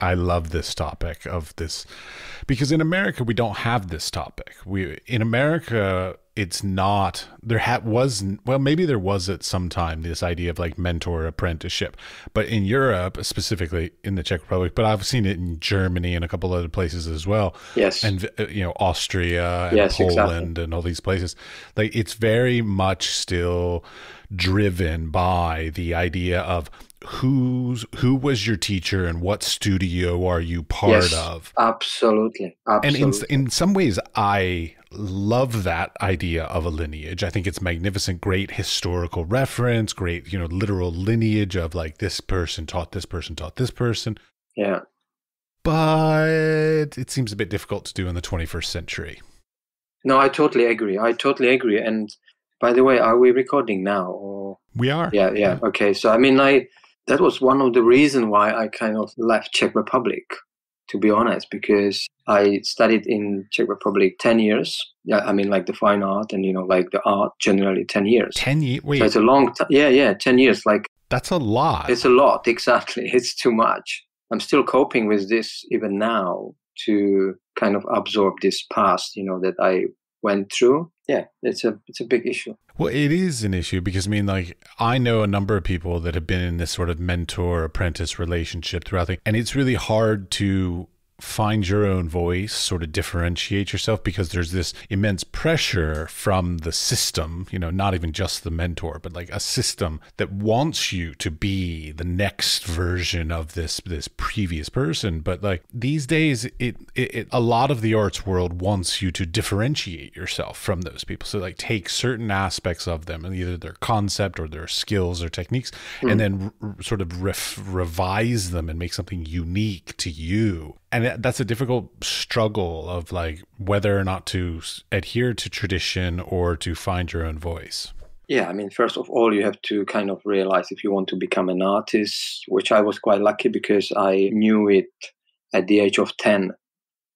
I love this topic of this because in America we don't have this topic. In America it's not well, maybe there was at some time this idea of like mentor apprenticeship, but in Europe, specifically in the Czech Republic, but I've seen it in Germany and a couple other places as well. Yes. And Austria and Yes, Poland exactly. and all these places. Like it's very much still driven by the idea of who was your teacher and what studio are you part of. Absolutely. And in some ways I love that idea of a lineage. I think it's magnificent, great historical reference, great literal lineage of like this person taught this person taught this person. Yeah. But it seems a bit difficult to do in the 21st century. No, I totally agree. And by the way, are we recording now? Or... We are. Yeah. Okay. So, I mean, that was one of the reasons why I kind of left Czech Republic, to be honest, because I studied in Czech Republic 10 years. Yeah, I mean, like the fine art and, like the art, generally 10 years. 10 years? Wait. So it's a long time. Yeah, 10 years. Like that's a lot. It's a lot, exactly. It's too much. I'm still coping with this even now to kind of absorb this past, that I went through. Yeah, it's a big issue. Well, it is an issue because I know a number of people that have been in this sort of mentor apprentice relationship throughout and it's really hard to find your own voice, sort of differentiate yourself because there's this immense pressure from the system, not even just the mentor, but like a system that wants you to be the next version of this previous person. But like these days, a lot of the arts world wants you to differentiate yourself from those people. So like take certain aspects of them and either their concept or their skills or techniques, and then sort of revise them and make something unique to you. And that's a difficult struggle of like whether or not to adhere to tradition or to find your own voice. Yeah, I mean, first of all, you have to kind of realize if you want to become an artist, which I was quite lucky because I knew it at the age of 10,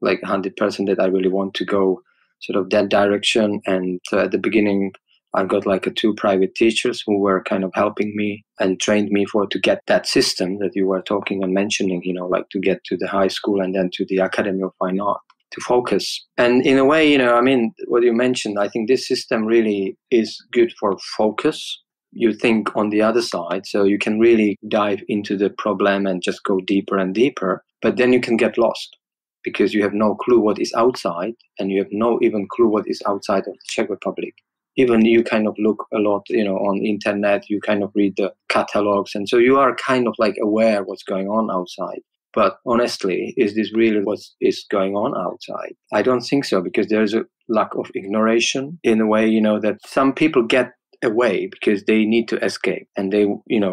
like 100% that I really want to go sort of that direction. And at the beginning, I got like two private teachers who were kind of helping me and trained me to get that system that you were talking and mentioning, like to get to the high school and then to the Academy of Fine Art to focus. And in a way, I mean, what you mentioned, I think this system really is good for focus. You think on the other side, so you can really dive into the problem and just go deeper and deeper, but then you can get lost because you have no clue what is outside and you have no even clue what is outside of the Czech Republic. Even you kind of look a lot, on internet, you kind of read the catalogs. And so you are kind of like aware what's going on outside. But honestly, is this really what is going on outside? I don't think so, because there's a lack of ignoration in a way, that some people get away because they need to escape and they,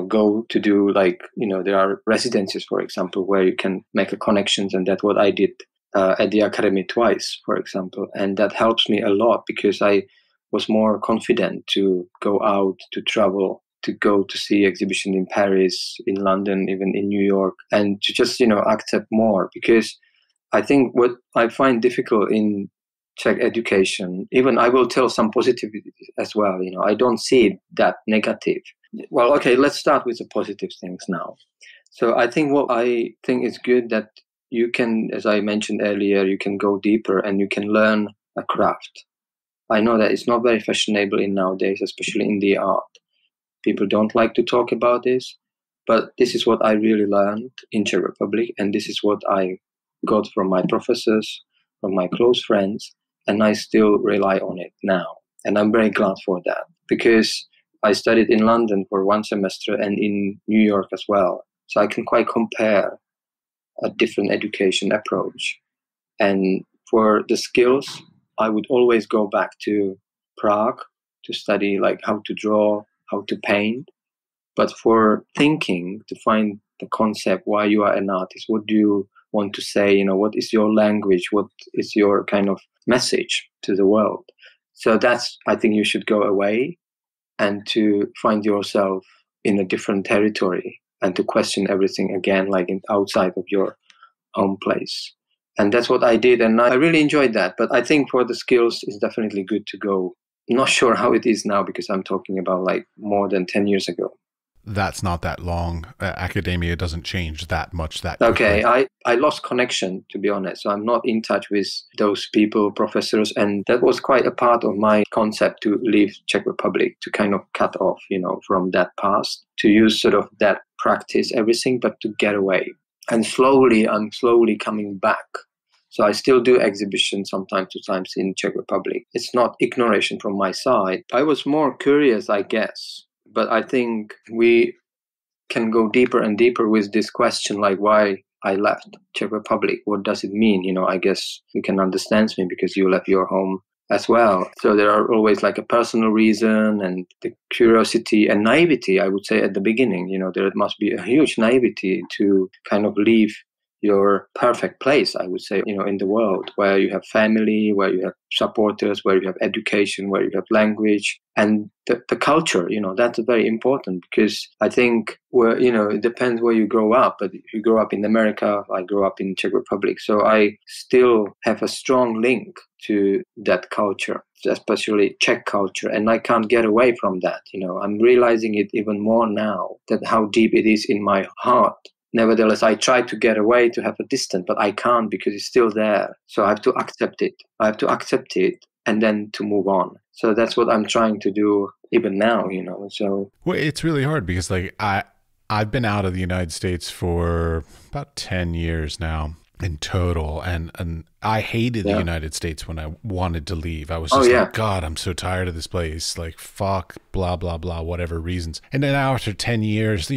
go to do like, there are residencies, for example, where you can make a connections. And that's what I did at the Academy twice, for example. And that helps me a lot because I was more confident to go out, to travel, to go to see exhibition in Paris, in London, even in New York, and to just, accept more. Because I think what I find difficult in Czech education, even I will tell some positivity as well, I don't see it that negative. Well, okay, let's start with the positive things now. So I think what I think is good that you can, as I mentioned earlier, you can go deeper and you can learn a craft. I know that it's not very fashionable in nowadays, especially in the art. People don't like to talk about this, but this is what I really learned in Czech Republic, and this is what I got from my professors, from my close friends, and I still rely on it now. And I'm very glad for that, because I studied in London for one semester and in New York as well. So I can quite compare a different education approach. And for the skills, I would always go back to Prague to study like how to draw, how to paint. But for thinking, to find the concept, why you are an artist, what do you want to say, what is your language, what is your kind of message to the world. So that's, I think you should go away and to find yourself in a different territory and to question everything again, like outside of your home place. And that's what I did. And I really enjoyed that. But I think for the skills, it's definitely good to go. Not sure how it is now because I'm talking about like more than 10 years ago. that's not that long. Academia doesn't change that much that Okay, quickly. I lost connection, to be honest. So I'm not in touch with those people, professors, and that was quite a part of my concept to leave Czech Republic, to kind of cut off, from that past, to use sort of that practice, everything, but to get away. And I'm slowly coming back. So I still do exhibitions sometimes to times in Czech Republic. It's not ignoration from my side. I was more curious, I guess, but I think we can go deeper and deeper with this question, like why I left Czech Republic. What does it mean? I guess you can understand me because you left your home as well. So there are always like a personal reason and the curiosity and naivety, I would say at the beginning. There must be a huge naivety to kind of leave your perfect place, I would say, in the world where you have family, where you have supporters, where you have education, where you have language and the culture, that's very important because I think it depends where you grow up. But if you grow up in America, I grew up in Czech Republic. So I still have a strong link to that culture, especially Czech culture. And I can't get away from that. I'm realizing it even more now, that how deep it is in my heart. Nevertheless, I try to get away, to have a distance, but I can't because it's still there. So I have to accept it. And then to move on. So that's what I'm trying to do even now, So Well, it's really hard because I've been out of the United States for about 10 years now in total, and I hated the United States when I wanted to leave. I was just like, God, I'm so tired of this place. Like, fuck, blah, blah, blah, whatever reasons. And then after 10 years,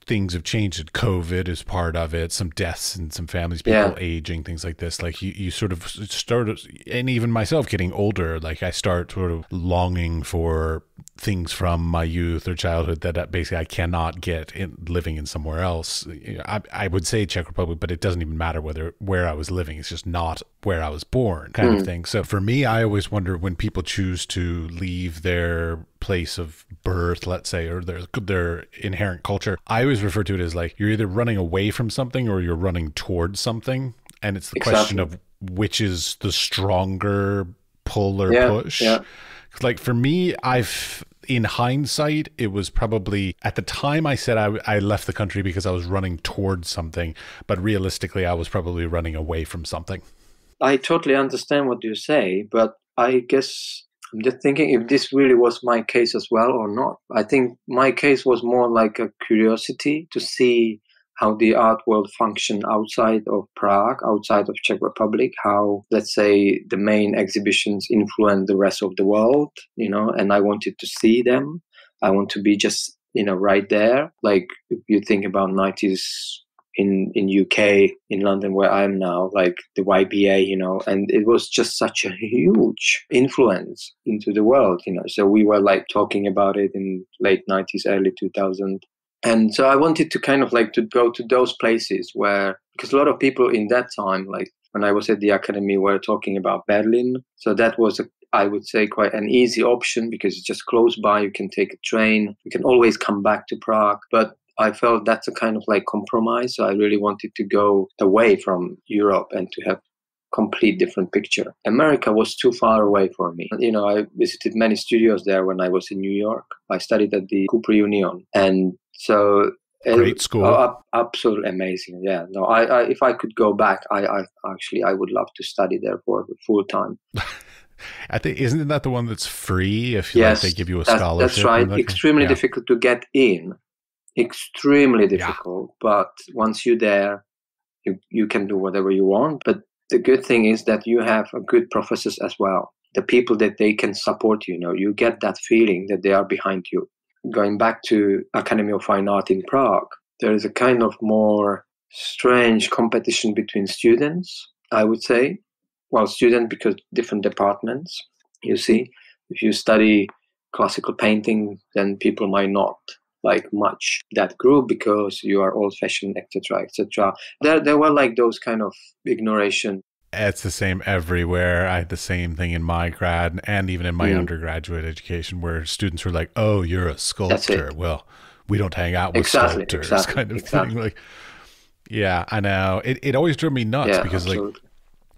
things have changed. COVID is part of it. Some deaths and some families, people aging, things like this. Like you sort of start, and even myself getting older, like I start sort of longing for things from my youth or childhood that basically I cannot get in living in somewhere else. I would say Czech Republic, but it doesn't even matter where I was living. It's just not where I was born, kind of thing. So for me, I always wonder when people choose to leave their place of birth, let's say, or their inherent culture. I always refer to it as like you're either running away from something or you're running towards something, and it's the question of which is the stronger pull or push. Like for me, in hindsight, it was probably at the time I said I left the country because I was running towards something, but realistically, I was probably running away from something. I totally understand what you say, but I guess I'm just thinking if this really was my case as well or not. I think my case was more like a curiosity to see how the art world functioned outside of Prague, outside of Czech Republic, how, let's say, the main exhibitions influence the rest of the world, and I wanted to see them. I want to be just, right there. Like if you think about 90s in UK, in London, where I am now, like the YBA, and it was just such a huge influence into the world, So we were like talking about it in late 90s, early 2000s. And so I wanted to kind of like to go to those places because a lot of people in that time, like when I was at the academy, were talking about Berlin. So that was, I would say, quite an easy option because it's just close by. You can take a train. You can always come back to Prague. But I felt that's a kind of like compromise. So I really wanted to go away from Europe and to have complete different picture. America was too far away for me. I visited many studios there when I was in New York. I studied at the Cooper Union. And so great school. Absolutely amazing. Yeah. No, I if I could go back, I would love to study there for full time. I think isn't that the one that's free if they give you a scholarship? That's right. Extremely difficult to get in. Extremely difficult. But once you're there, you can do whatever you want. But the good thing is that you have a good professors as well. The people that they can support you. You get that feeling that they are behind you. Going back to Academy of Fine Art in Prague, there is a kind of more strange competition between students, I would say. Well, students because different departments, you see. If you study classical painting, then people might not like much that group because you are old-fashioned, etc., etc. There were like those kind of ignoration. It's the same everywhere. I had the same thing in my grad and even in my undergraduate education where students were like, oh, you're a sculptor. Well, we don't hang out with sculptors kind of thing. Like, yeah, I know. It always drove me nuts because absolutely. Like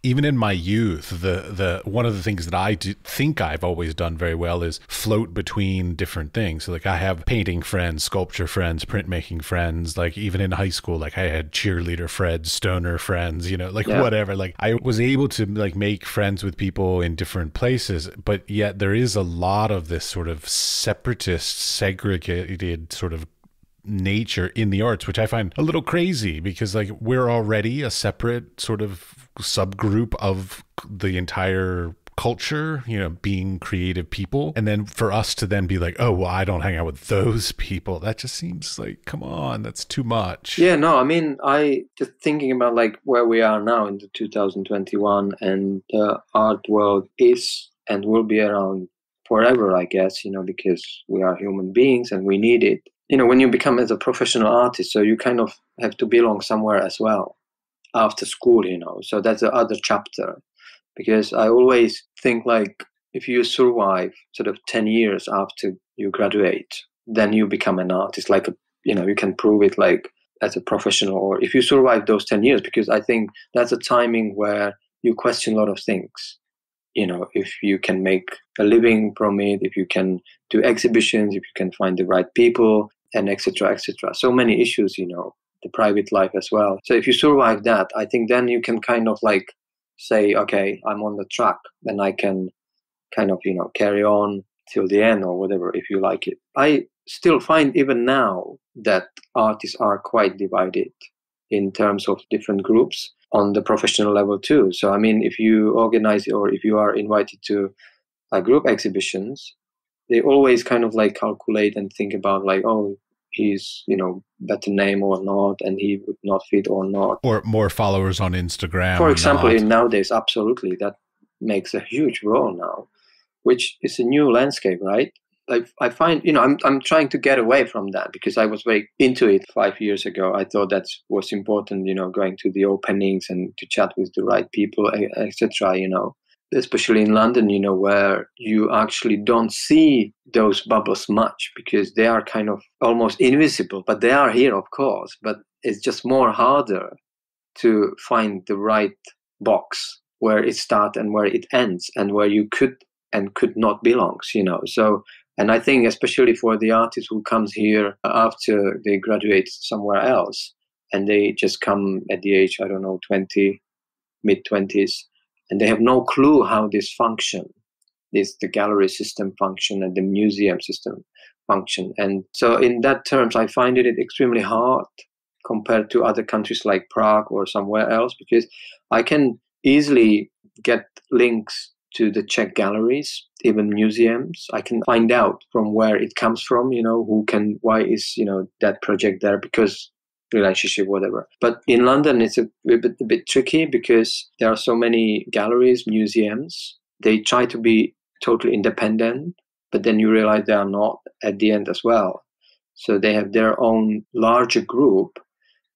Even in my youth, the one of the things that I think I've always done very well is float between different things. So like I have painting friends, sculpture friends, printmaking friends. Like even in high school, like I had cheerleader friends, stoner friends, like whatever. Like I was able to like make friends with people in different places, but yet there is a lot of this sort of separatist, segregated sort of nature in the arts, which I find a little crazy because like we're already a separate sort of subgroup of the entire culture, being creative people. And then for us to then be like, oh, well, I don't hang out with those people. That just seems like, come on, that's too much. Yeah, no, I mean, I just thinking about like where we are now in the 2021 and the art world is and will be around forever, I guess, because we are human beings and we need it. When you become as a professional artist, so you kind of have to belong somewhere as well after school, so that's the other chapter. Because I always think like if you survive sort of 10 years after you graduate, then you become an artist, like, you can prove it like as a professional, or if you survive those 10 years, because I think that's a timing where you question a lot of things. If you can make a living from it, if you can do exhibitions, if you can find the right people, and etc., etc. So many issues, the private life as well. So if you survive that, I think then you can kind of like say, okay, I'm on the track, then I can kind of, carry on till the end or whatever, if you like it. I still find even now that artists are quite divided in terms of different groups on the professional level too. So, I mean, if you organize or if you are invited to group exhibitions, they always kind of like calculate and think about like, oh, he's, better name or not, and he would not fit or not. Or more followers on Instagram. For example, in nowadays, absolutely, that makes a huge role now, which is a new landscape, right? I find, I'm trying to get away from that because I was very into it 5 years ago. I thought that was important, going to the openings and to chat with the right people, etc., especially in London, where you actually don't see those bubbles much because they are kind of almost invisible, but they are here, of course. But it's just more harder to find the right box where it starts and where it ends and where you could and could not belongs, So, and I think especially for the artist who comes here after they graduate somewhere else and they just come at the age, I don't know, 20, mid-20s, and they have no clue how this function, the gallery system function and the museum system function. And so in that terms, I find it extremely hard compared to other countries like Prague or somewhere else, because I can easily get links to the Czech galleries, even museums. I can find out from where it comes from, why is, that project there, because relationship, whatever. But in London, it's a bit tricky because there are so many galleries, museums. They try to be totally independent, but then you realize they are not at the end as well. So they have their own larger group.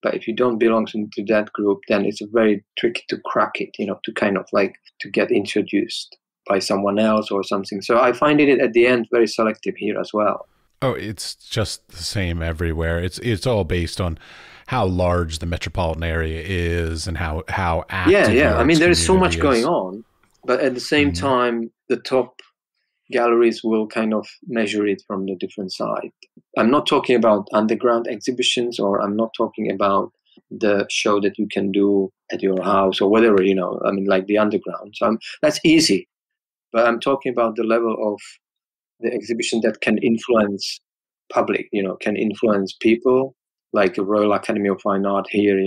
But if you don't belong to that group, then it's very tricky to crack it, to kind of like to get introduced by someone else or something. So I find it at the end very selective here as well. Oh, it's just the same everywhere. It's all based on how large the metropolitan area is and how active. Yeah. I mean, there is so much going on, but at the same time, the top galleries will kind of measure it from the different side. I'm not talking about underground exhibitions, or I'm not talking about the show that you can do at your house or whatever, I mean, like the underground. So that's easy. But I'm talking about the level of the exhibition that can influence public, can influence people, like the Royal Academy of Fine Art here,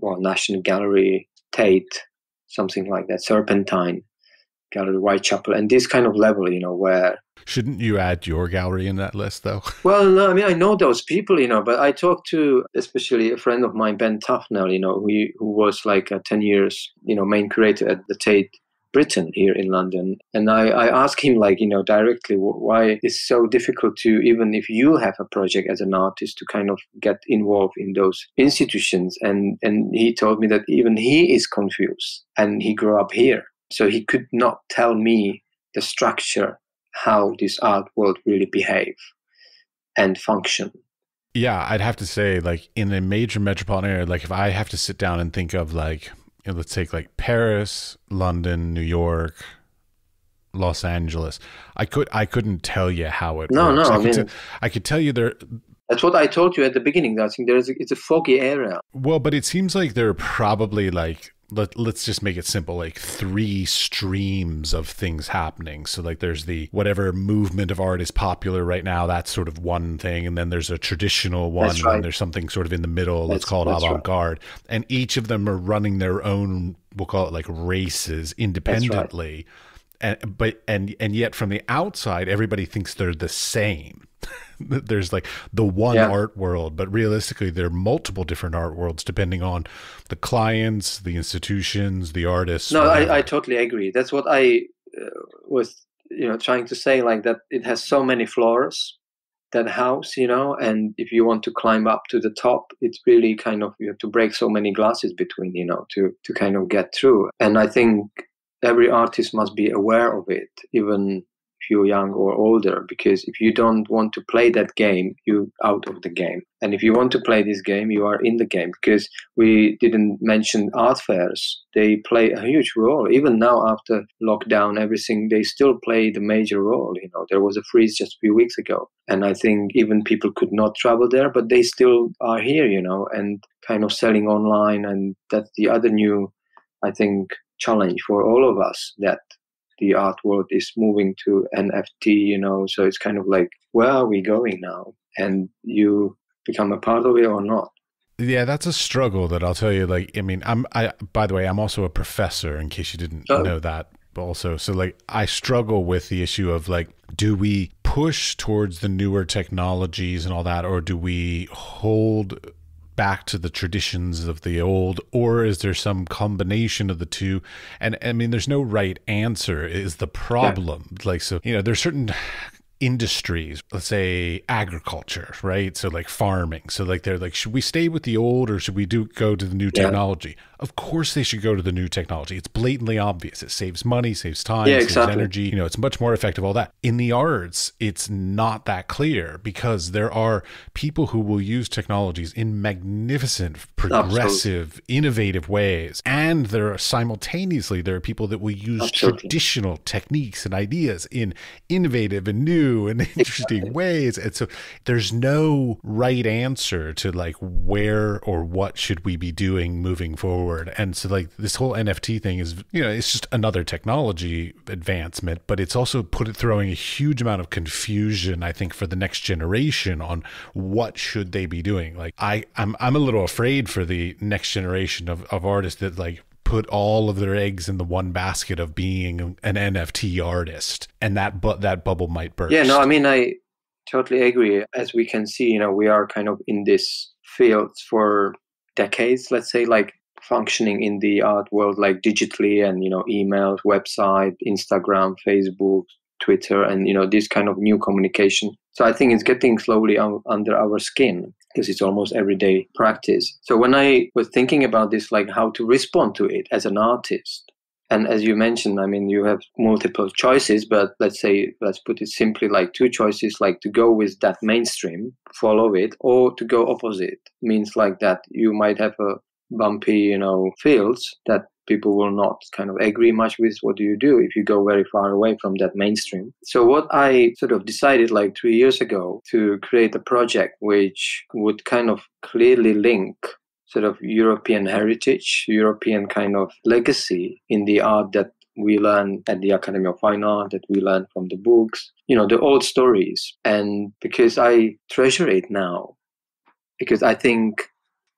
or National Gallery, Tate, something like that, Serpentine Gallery, Whitechapel, and this kind of level, where... Shouldn't you add your gallery in that list, though? Well, no, I mean, I know those people, but I talked to, especially a friend of mine, Ben Tufnell, who was like 10 years, main curator at the Tate Britain here in London. And I asked him, like, directly, why it's so difficult to, even if you have a project as an artist, to kind of get involved in those institutions. And he told me that even he is confused, and he grew up here. So he could not tell me the structure, how this art world really behave and function. Yeah, I'd have to say, like, in a major metropolitan area, like if I have to sit down and think of like let's take like Paris, London, New York, Los Angeles. I couldn't tell you how it No, works. no, I mean, I could tell you there. that's what I told you at the beginning. I think it's a foggy area. Well, but it seems like there are probably like, let's just make it simple, like 3 streams of things happening. So like there's the whatever movement of art is popular right now, that's sort of one thing, and then there's a traditional one, That's right. and there's something sort of in the middle that's called avant-garde, and each of them are running their own, we'll call it like races independently. And yet from the outside, everybody thinks they're the same. There's like the one art world, but realistically, there are multiple different art worlds depending on the clients, the institutions, the artists. No, I totally agree. That's what I was, trying to say, like that it has so many floors, that house, and if you want to climb up to the top, it's really kind of, you have to break so many glasses between, to kind of get through. And I think every artist must be aware of it, even if you're young or older, because if you don't want to play that game, you're out of the game. And if you want to play this game, you are in the game, because we didn't mention art fairs. They play a huge role. Even now, after lockdown, everything, they still play the major role. There was a freeze just a few weeks ago. And I think even people could not travel there, but they still are here, and kind of selling online. And that's the other new, I think, challenge for all of us, that the art world is moving to NFT, so it's kind of like, where are we going now? And you become a part of it or not. Yeah, that's a struggle that I'll tell you. Like, I mean, by the way, I'm also a professor, in case you didn't know that also. So like, I struggle with the issue of like, do we push towards the newer technologies and all that, or do we hold back to the traditions of the old, or is there some combination of the two? And I mean, there's no right answer is the problem. Like, so, there's certain industries, let's say agriculture, right? So like farming. So like they're like, should we stay with the old or should we go to the new technology? Of course they should go to the new technology. It's blatantly obvious. It saves money, saves time, saves energy. It's much more effective, all that. In the arts, it's not that clear, because there are people who will use technologies in magnificent, progressive, innovative ways. And there are people that will use traditional techniques and ideas in innovative and new and interesting ways. And so there's no right answer to like where or what should we be doing moving forward. And so like this whole NFT thing is, it's just another technology advancement, but it's also throwing a huge amount of confusion, I think, for the next generation on what should they be doing. Like I'm a little afraid for the next generation of artists that like put all of their eggs in the one basket of being an NFT artist, and that bubble might burst. Yeah, no, I mean, I totally agree. As we can see, we are kind of in this field for decades, let's say, like functioning in the art world, like digitally, and, emails, website, Instagram, Facebook, Twitter, and, this kind of new communication. So I think it's getting slowly under our skin, because it's almost everyday practice. So when I was thinking about this, like how to respond to it as an artist, and as you mentioned, I mean, you have multiple choices, but let's put it simply, like 2 choices, like to go with that mainstream, follow it, or to go opposite. Means like that you might have a bumpy, fields that people will not kind of agree much with. What do you do if you go very far away from that mainstream? So what I sort of decided like 3 years ago, to create a project which would kind of clearly link sort of European heritage, European kind of legacy in the art that we learn at the Academy of Fine Art, that we learn from the books, the old stories. And because I treasure it now, because I think,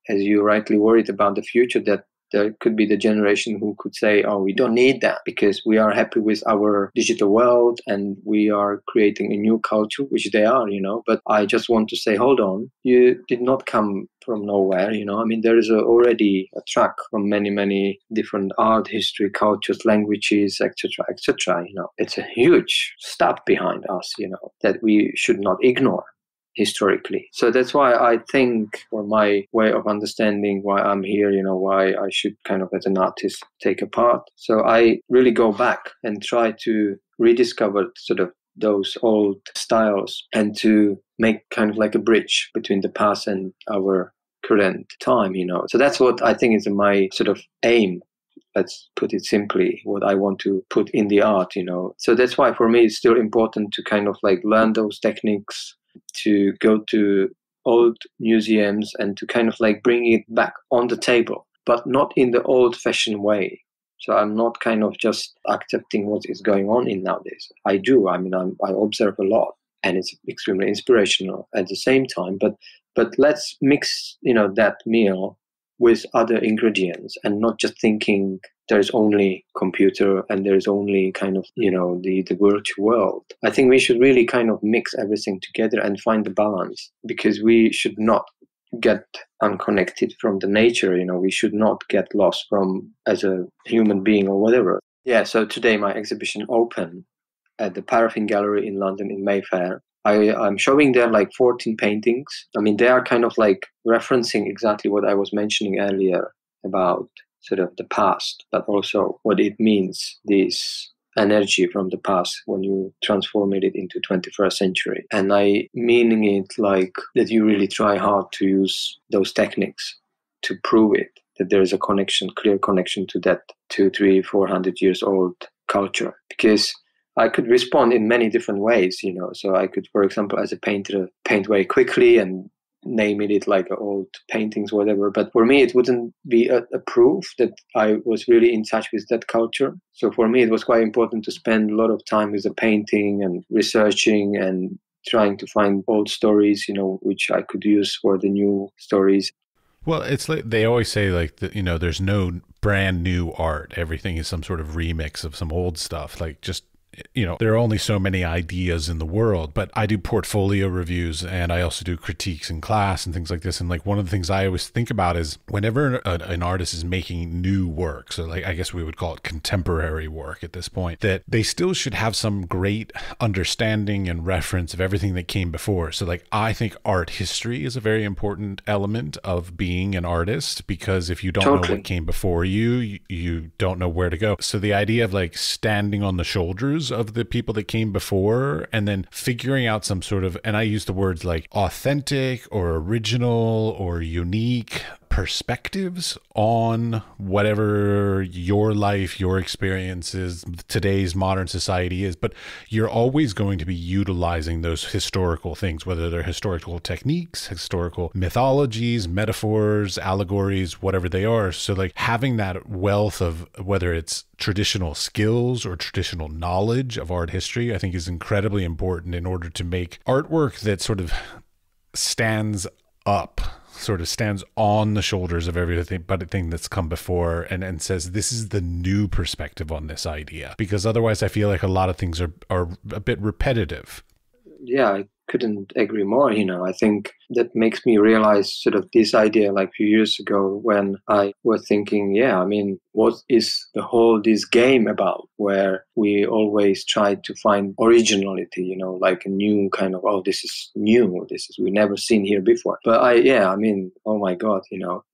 as you rightly worried about the future, that there could be the generation who could say, oh, we don't need that because we are happy with our digital world and we are creating a new culture, which they are, But I just want to say, hold on, you did not come from nowhere, I mean, there is already a track from many, many different art, history, cultures, languages, etc., etc. It's a huge stuff behind us, that we should not ignore historically. So that's why I think, for my way of understanding why I'm here, why I should kind of, as an artist, take a part. So I really go back and try to rediscover sort of those old styles, and to make kind of like a bridge between the past and our current time, So that's what I think is my sort of aim let's put it simply, what I want to put in the art, So that's why for me it's still important to kind of like learn those techniques, to go to old museums and to kind of like bring it back on the table, but not in the old-fashioned way. So I'm not kind of just accepting what is going on in nowadays. I do. I mean, I observe a lot, and it's extremely inspirational at the same time. But let's mix, that meal with other ingredients, and not just thinking there's only computer and there's only kind of, the virtual world. I think we should really kind of mix everything together and find the balance, because we should not get unconnected from the nature. We should not get lost from as a human being or whatever. Yeah, so today my exhibition opened at the Paraffin Gallery in London in Mayfair. I'm showing there like 14 paintings. I mean, they are kind of like referencing exactly what I was mentioning earlier about sort of the past, but also what it means, this energy from the past, when you transform it into 21st century. And I meaning it like that you really try hard to use those techniques to prove it, that there is a connection, clear connection to that 200, 300, 400 years old culture. Because I could respond in many different ways, So I could, for example, as a painter, paint very quickly and name it like old paintings, whatever. But for me, it wouldn't be a proof that I was really in touch with that culture. So for me, it was quite important to spend a lot of time with the painting and researching and trying to find old stories, which I could use for the new stories. Well, it's like they always say, like, there's no brand new art. Everything is some sort of remix of some old stuff. Like, just, there are only so many ideas in the world. But I do portfolio reviews, and I also do critiques in class and things like this. And like one of the things I always think about is whenever an artist is making new work, so like I guess we would call it contemporary work at this point, that they still should have some great understanding and reference of everything that came before. So like I think art history is a very important element of being an artist, because if you don't know what came before you, you don't know where to go. So the idea of like standing on the shoulders of the people that came before and then figuring out some sort of, and I use the words like authentic or original or unique perspectives on whatever your life, your experiences, today's modern society is. But you're always going to be utilizing those historical things, whether they're historical techniques, historical mythologies, metaphors, allegories, whatever they are. So like having that wealth of whether it's traditional skills or traditional knowledge of art history, I think is incredibly important in order to make artwork that sort of stands up, sort of stands on the shoulders of everything but a thing that's come before, and says this is the new perspective on this idea. Because otherwise I feel like a lot of things are a bit repetitive. Yeah, I couldn't agree more. I think that makes me realize sort of this idea like a few years ago when I was thinking, what is this game about, where we always try to find originality, like a new kind of, this is new, we never seen here before. But oh my God,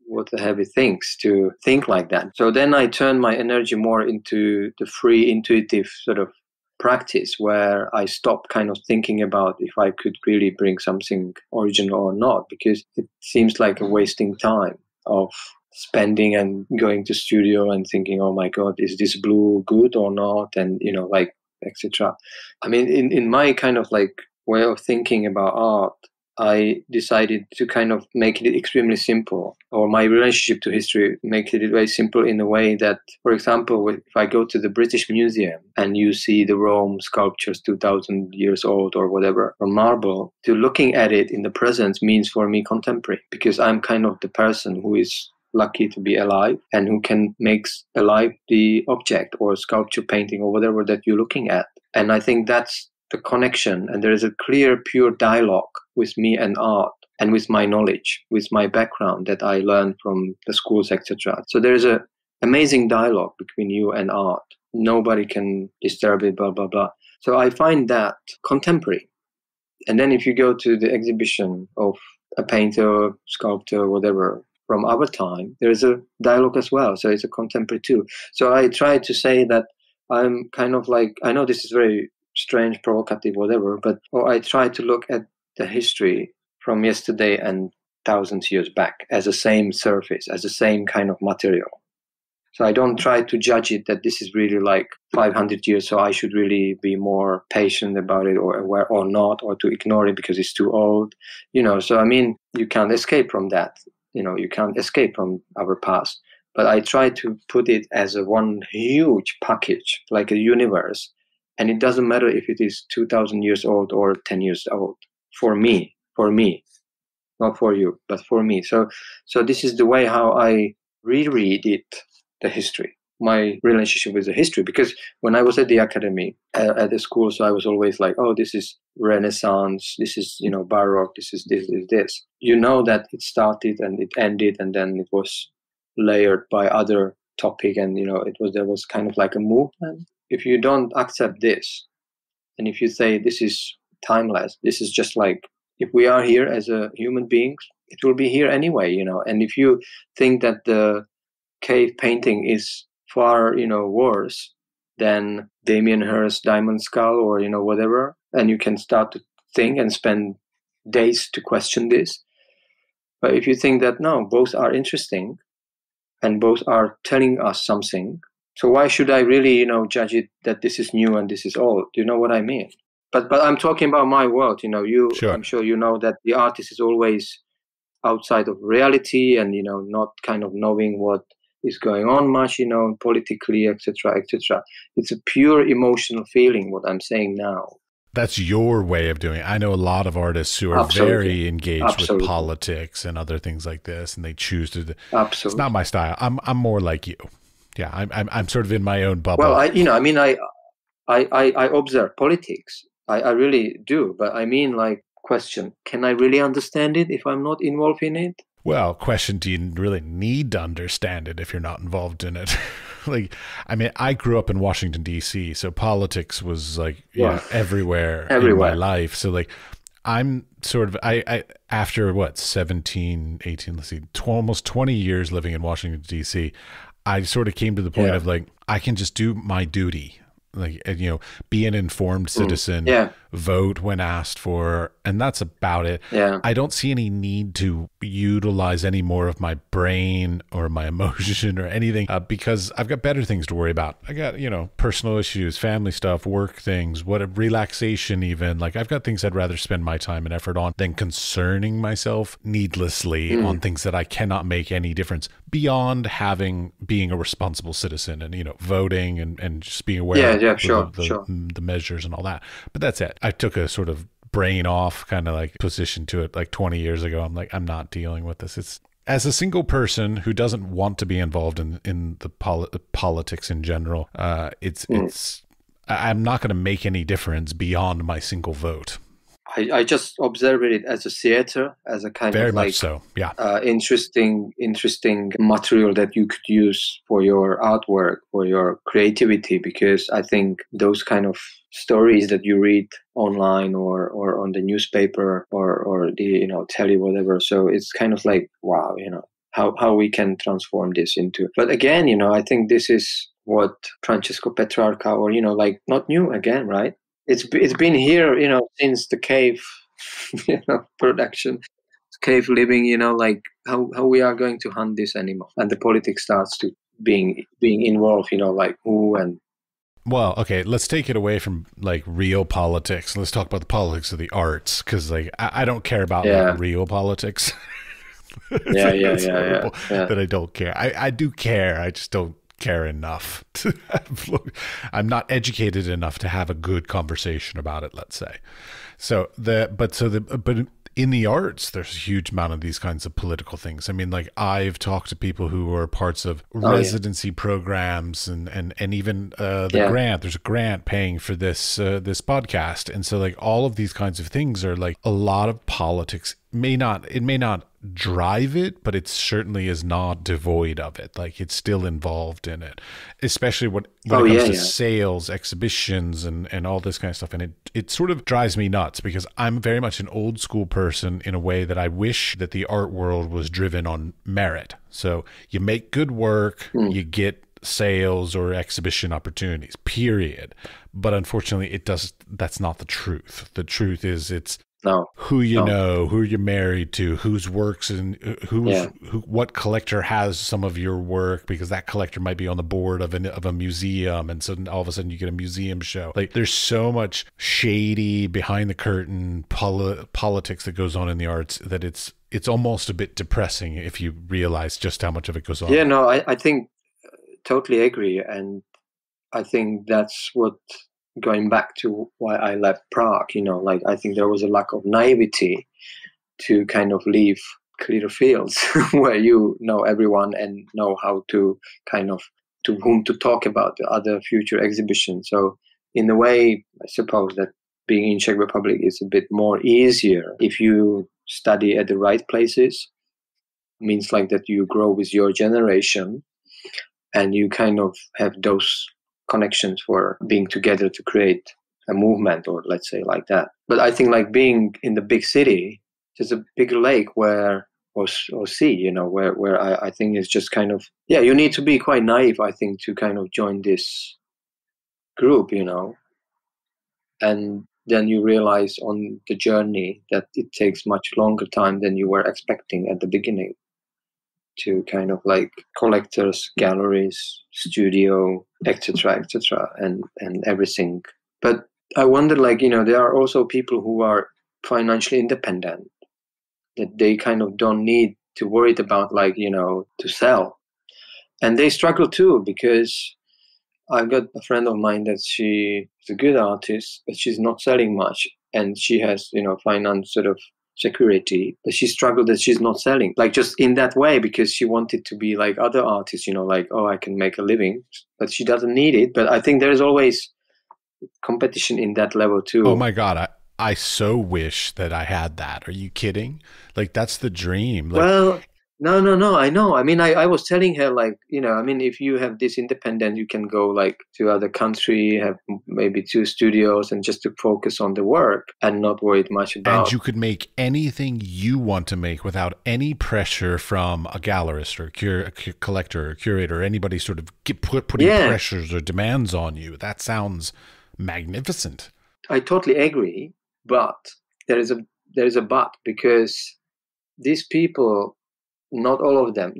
what a heavy things to think like that. So then I turned my energy more into the free, intuitive sort of practice, where I stopped kind of thinking about if I could really bring something original or not, because it seems like a wasting time of spending and going to studio and thinking, oh my God, is this blue good or not? And, etc. I mean, in my kind of like way of thinking about art, I decided to kind of make it extremely simple, or my relationship to history, make it very simple in a way that, for example, if I go to the British Museum and you see the Rome sculptures 2000 years old or whatever, or marble, to looking at it in the present means for me contemporary, because I'm kind of the person who is lucky to be alive and who can make alive the object or sculpture, painting or whatever that you're looking at. And I think that's the connection, and there is a clear, pure dialogue with me and art, and with my knowledge, with my background that I learned from the schools, etc. So there is an amazing dialogue between you and art. Nobody can disturb it, blah, blah, blah. So I find that contemporary. And then if you go to the exhibition of a painter, sculptor, whatever, from our time, there is a dialogue as well. So it's a contemporary too. So I try to say that I'm kind of like, I know this is very strange, provocative, whatever, but I try to look at the history from yesterday and thousands years back as the same surface, as the same kind of material. So I don't try to judge it that this is really like 500 years, so I should really be more patient about it or aware or not, or to ignore it because it's too old. So I mean, you can't escape from that. You can't escape from our past. But I try to put it as a one huge package, like a universe. And it doesn't matter if it is 2,000 years old or 10 years old. For me, not for you, but for me. So this is the way how I reread it, the history, my relationship with the history. Because when I was at the academy, at the school, so I was always like, oh, this is Renaissance, this is, Baroque, this is this. That it started and it ended, and then it was layered by other topic, and there was kind of like a movement. If you don't accept this, and if you say this is timeless, this is just like, if we are here as a human beings, it will be here anyway, and if you think that the cave painting is far worse than Damien Hirst's Diamond Skull or whatever, and you can start to think and spend days to question this. But if you think that no, both are interesting and both are telling us something, so why should I really judge it that this is new and this is old? Do you know what I mean? But I'm talking about my world. Sure. I'm sure you know that the artist is always outside of reality, and not kind of knowing what is going on much, politically, etc., etc. It's a pure emotional feeling, what I'm saying now. That's your way of doing it. I know a lot of artists who are very engaged with politics and other things like this, and they choose to. Absolutely. It's not my style. I'm more like you. Yeah, I'm sort of in my own bubble. Well, I observe politics. I really do. But I mean, like, question, can I really understand it if I'm not involved in it? Well, question, do you really need to understand it if you're not involved in it? I grew up in Washington, D.C., so politics was like everywhere in my life. So like, I'm sort of, I after 17, 18, almost 20 years living in Washington, D.C., I sort of came to the point of like, I can just do my duty. Like, be an informed citizen, vote when asked for, and that's about it. Yeah. I don't see any need to utilize any more of my brain or my emotion or anything because I've got better things to worry about. I got, personal issues, family stuff, work things, relaxation even. Like, I've got things I'd rather spend my time and effort on than concerning myself needlessly on things that I cannot make any difference beyond being a responsible citizen and, voting and just being aware of the measures and all that. But that's it. I took a sort of brain off kind of like position to it like 20 years ago. I'm like, I'm not dealing with this. It's as a single person who doesn't want to be involved in the politics in general. It's I'm not going to make any difference beyond my single vote. I just observe it as a theater, as a kind Very of much like so. Yeah. interesting material that you could use for your artwork, for your creativity, because I think those kind of stories that you read online or on the newspaper or the telly, whatever. So it's kind of like, wow, how we can transform this into. But again, I think this is what Francesco Petrarca, or like, not new again, right? It's been here, since the cave, production, cave living, like how we are going to hunt this animal, and the politics starts to being involved, like who and. Well, okay, let's take it away from like real politics. Let's talk about the politics of the arts, because like I don't care about like, real politics. That I don't care. I do care. I just don't care enough to I'm not educated enough to have a good conversation about it, let's say. But in the arts, there's a huge amount of these kinds of political things. I mean, like, I've talked to people who are parts of residency programs and even grant. There's a grant paying for this podcast, and so like all of these kinds of things are like a lot of politics. It may not drive it, but it certainly is not devoid of it. Like, it's still involved in it, especially when it comes to sales, exhibitions, and all this kind of stuff. And it sort of drives me nuts, because I'm very much an old school person in a way that I wish that the art world was driven on merit. So you make good work, you get sales or exhibition opportunities, period. But unfortunately, that's not the truth. The truth is No, who you no. know, who you're married to, whose works and what collector has some of your work, because that collector might be on the board of a museum, and so all of a sudden you get a museum show. Like, there's so much shady behind the curtain politics that goes on in the arts that it's almost a bit depressing if you realize just how much of it goes on. Yeah, no, I think totally agree, and I think that's what, going back to why I left Prague, like, I think there was a lack of naivety to kind of leave clear fields where you know everyone and know how to kind of to whom to talk about the other future exhibitions. So in a way, I suppose that being in Czech Republic is a bit more easier if you study at the right places. Means like that you grow with your generation and you kind of have those connections for being together to create a movement, or let's say like that. But I think like being in the big city, there's a big lake or sea, where I think it's just kind of, you need to be quite naive, I think, to kind of join this group, and then you realize on the journey that it takes much longer time than you were expecting at the beginning to kind of like collectors, galleries, studio, etc., and everything. But I wonder, like, there are also people who are financially independent, that they kind of don't need to worry about, like, to sell. And they struggle too, because I've got a friend of mine that she is a good artist, but she's not selling much. And she has, finance sort of security, but she struggled that she's not selling, like, just in that way, because she wanted to be like other artists, like, oh, I can make a living, but she doesn't need it. But I think there is always competition in that level too. Oh my God. I so wish that I had that. Are you kidding? Like, that's the dream. Like, well, no, I know. I mean, I was telling her, like, I mean, if you have this independent, you can go like to other country, have maybe 2 studios, and just to focus on the work and not worried much about. And you could make anything you want to make without any pressure from a gallerist or a collector or curator or anybody sort of putting pressures or demands on you. That sounds magnificent. I totally agree, but there is a but, because these people, not all of them,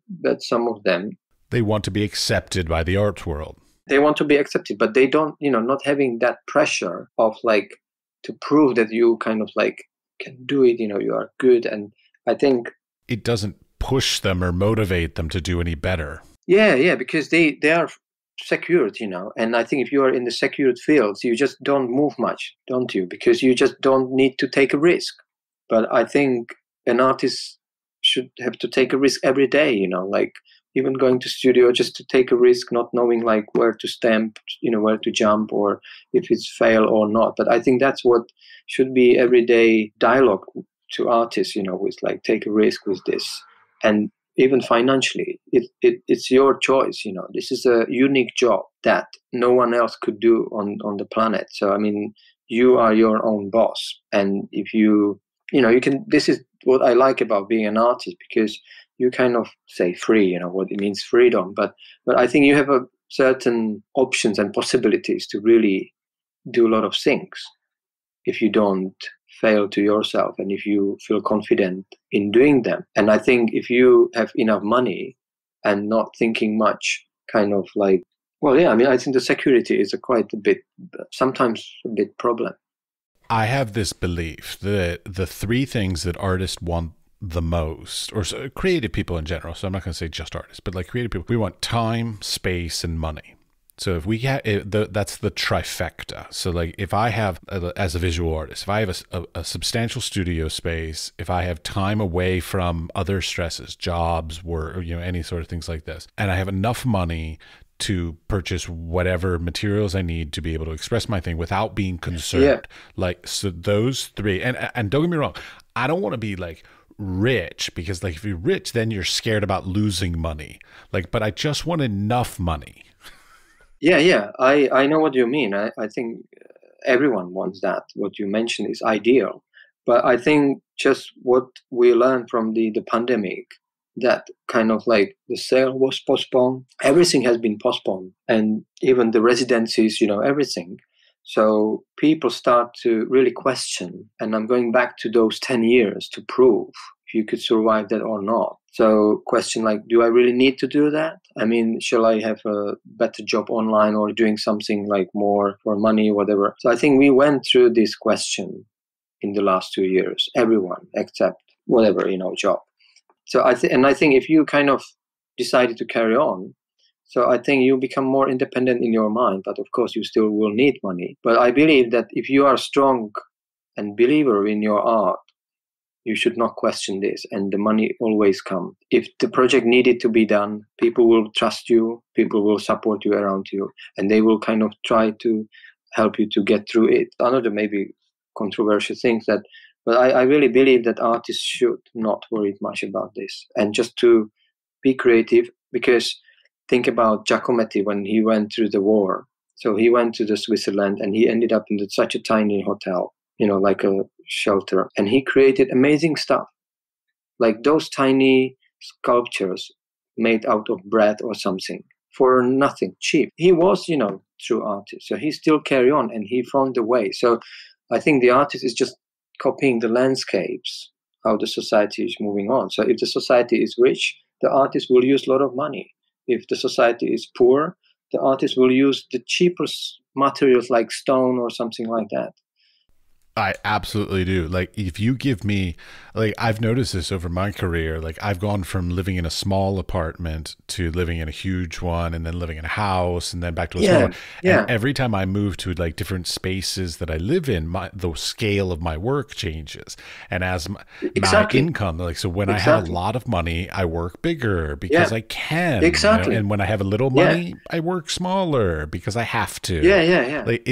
but some of them, they want to be accepted by the art world. They want to be accepted, but they don't, not having that pressure of like to prove that you kind of like can do it, you are good. And I think it doesn't push them or motivate them to do any better. Yeah, because they are secured, and I think if you are in the secured fields, you just don't move much, don't you? Because you just don't need to take a risk. But I think an artist should have to take a risk every day, like even going to studio just to take a risk, not knowing like where to stamp, where to jump, or if it's fail or not. But I think that's what should be everyday dialogue to artists, with like, take a risk with this. And even financially, it's your choice, this is a unique job that no one else could do on the planet. So I mean, you are your own boss, and if you can, this is what I like about being an artist, because you kind of say free, what it means, freedom, but I think you have a certain options and possibilities to really do a lot of things if you don't fail to yourself, and if you feel confident in doing them. And I think if you have enough money and not thinking much, kind of like, I think the security is sometimes a bit problem. I have this belief that the 3 things that artists want the most, or creative people in general, so I'm not going to say just artists, but like creative people, we want time, space, and money. So if we that's the trifecta. So like, if I have, as a visual artist, if I have a substantial studio space, if I have time away from other stresses, jobs, work, any sort of things like this, and I have enough money to purchase whatever materials I need to be able to express my thing without being concerned. Like, so those 3, and don't get me wrong, I don't want to be like rich, because like if you're rich, then you're scared about losing money. Like, but I just want enough money. Yeah, I know what you mean. I think everyone wants that. What you mentioned is ideal. But I think just what we learned from the pandemic, that kind of like the sale was postponed. Everything has been postponed. And even the residencies, everything. So people start to really question, and I'm going back to those 10 years to prove if you could survive that or not. So question like, do I really need to do that? I mean, shall I have a better job online or doing something like more for money, whatever? So I think we went through this question in the last 2 years, everyone except whatever, job. So I think if you kind of decided to carry on, so I think you become more independent in your mind, but of course you still will need money. But I believe that if you are strong and believer in your art, you should not question this, and the money always comes. If the project needed to be done, people will trust you, people will support you around you, and they will kind of try to help you to get through it. Another maybe controversial things but I really believe that artists should not worry much about this and just to be creative, because think about Giacometti when he went through the war. So he went to the Switzerland and he ended up in such a tiny hotel, like a shelter. And he created amazing stuff, like those tiny sculptures made out of bread or something for nothing, cheap. He was, true artist. So he still carry on and he found a way. So I think the artist is just copying the landscapes, how the society is moving on. So if the society is rich, the artist will use a lot of money. If the society is poor, the artist will use the cheapest materials like stone or something like that. I absolutely do. Like, if you give me, like, I've noticed this over my career. Like, I've gone from living in a small apartment to living in a huge one, and then living in a house, and then back to a small one. And every time I move to like different spaces that I live in, the scale of my work changes. And as my income, like, so when I have a lot of money, I work bigger because I can. Exactly. And when I have a little money, I work smaller because I have to. Like,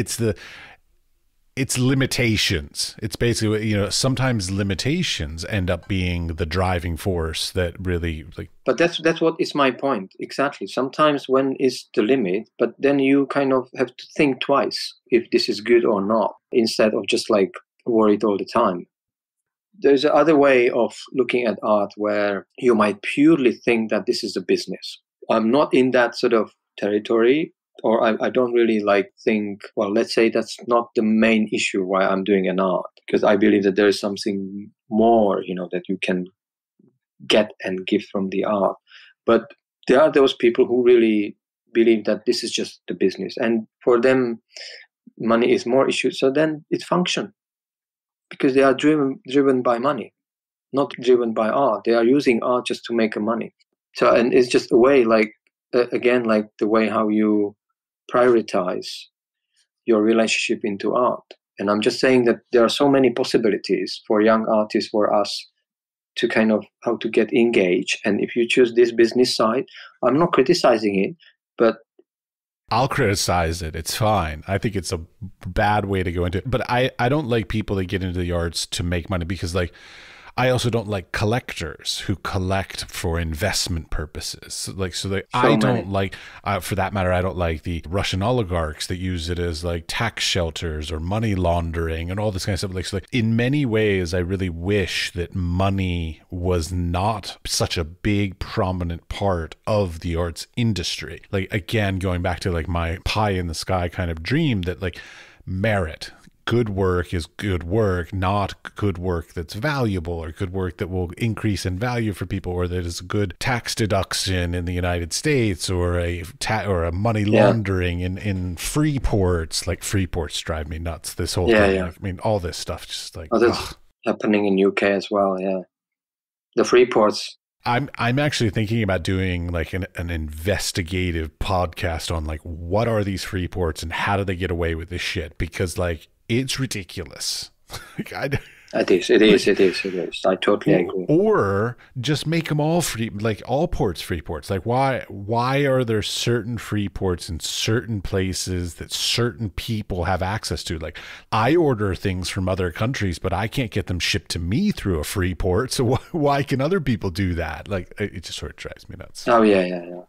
it's limitations. It's basically, sometimes limitations end up being the driving force that really like. But that's what is my point. Exactly. Sometimes when is the limit, but then you kind of have to think twice if this is good or not, instead of just like worried all the time. There's another way of looking at art where you might purely think that this is a business. I'm not in that sort of territory. Or I don't really think, well, let's say that's not the main issue why I'm doing an art, because I believe that there is something more, that you can get and give from the art. But there are those people who really believe that this is just the business, and for them, money is more issue. So then it functions because they are driven by money, not driven by art. They are using art just to make money. So, and it's just a way, again, like the way how you prioritize your relationship into art. And I'm just saying that there are so many possibilities for young artists, for us, to kind of how to get engaged. And if you choose this business side, I'm not criticizing it, but I'll criticize it. It's fine. I think it's a bad way to go into it. But I don't like people that get into the arts to make money, because I also don't like collectors who collect for investment purposes. I don't like, for that matter, I don't like the Russian oligarchs that use it as like tax shelters or money laundering and all this kind of stuff. So in many ways, I really wish that money was not such a big, prominent part of the arts industry. Like, again, going back to like my pie in the sky kind of dream that like merit. Good work is good work, not good work that's valuable or good work that will increase in value for people, or that is a good tax deduction in the United States, or a money laundering in Freeports. Like, Freeports drive me nuts. This whole thing. Like, I mean, all this stuff just like that's happening in UK as well. Yeah, the Freeports. I'm actually thinking about doing like an investigative podcast on like what are these Freeports and how do they get away with this shit, because like it's ridiculous. It is. I totally agree. Or just make them all free, like all ports, free ports. Like why are there certain free ports in certain places that certain people have access to? Like, I order things from other countries, but I can't get them shipped to me through a free port. So why can other people do that? Like, it just sort of drives me nuts. Oh yeah,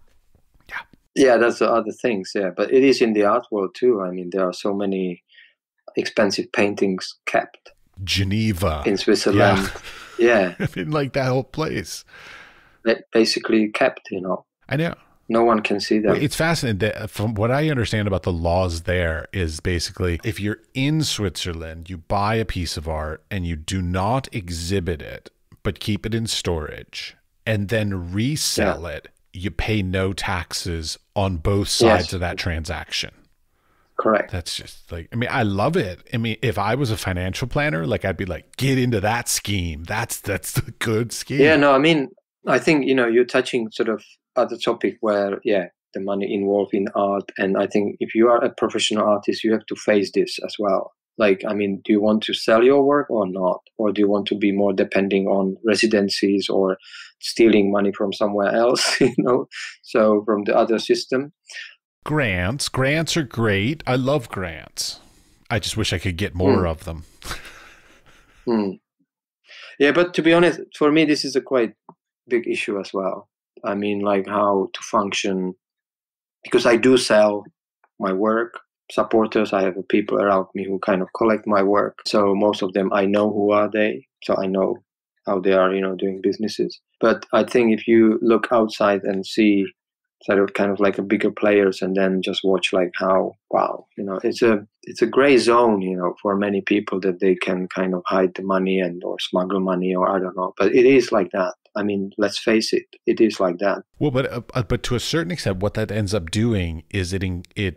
that's the other things. Yeah, but it is in the art world too. I mean, there are so many expensive paintings kept. Geneva in Switzerland. Yeah. I mean, like that whole place. Basically kept, I know. No one can see them. It's fascinating that from what I understand about the laws there is basically if you're in Switzerland, you buy a piece of art and you do not exhibit it, but keep it in storage and then resell it, you pay no taxes on both sides of that transaction. Correct. That's just like, I mean, I love it. I mean, if I was a financial planner, like I'd be like, get into that scheme. That's the good scheme. Yeah, no, I mean, I think, you're touching sort of other topic where, the money involved in art. And I think if you are a professional artist, you have to face this as well. Like, I mean, do you want to sell your work or not? Or do you want to be more depending on residencies or stealing money from somewhere else, so from the other system? Grants are great. I love grants. I just wish I could get more of them. Yeah, but to be honest, for me, this is a quite big issue as well. I mean, like how to function, because I do sell my work. Supporters, I have people around me who kind of collect my work. So most of them, I know who are they. So I know how they are, doing businesses. But I think if you look outside and see sort of kind of like a bigger players and then just watch like how, wow, it's a gray zone, for many people that they can kind of hide the money or smuggle money or I don't know. But it is like that. I mean, let's face it, it is like that. Well, but to a certain extent, what that ends up doing is it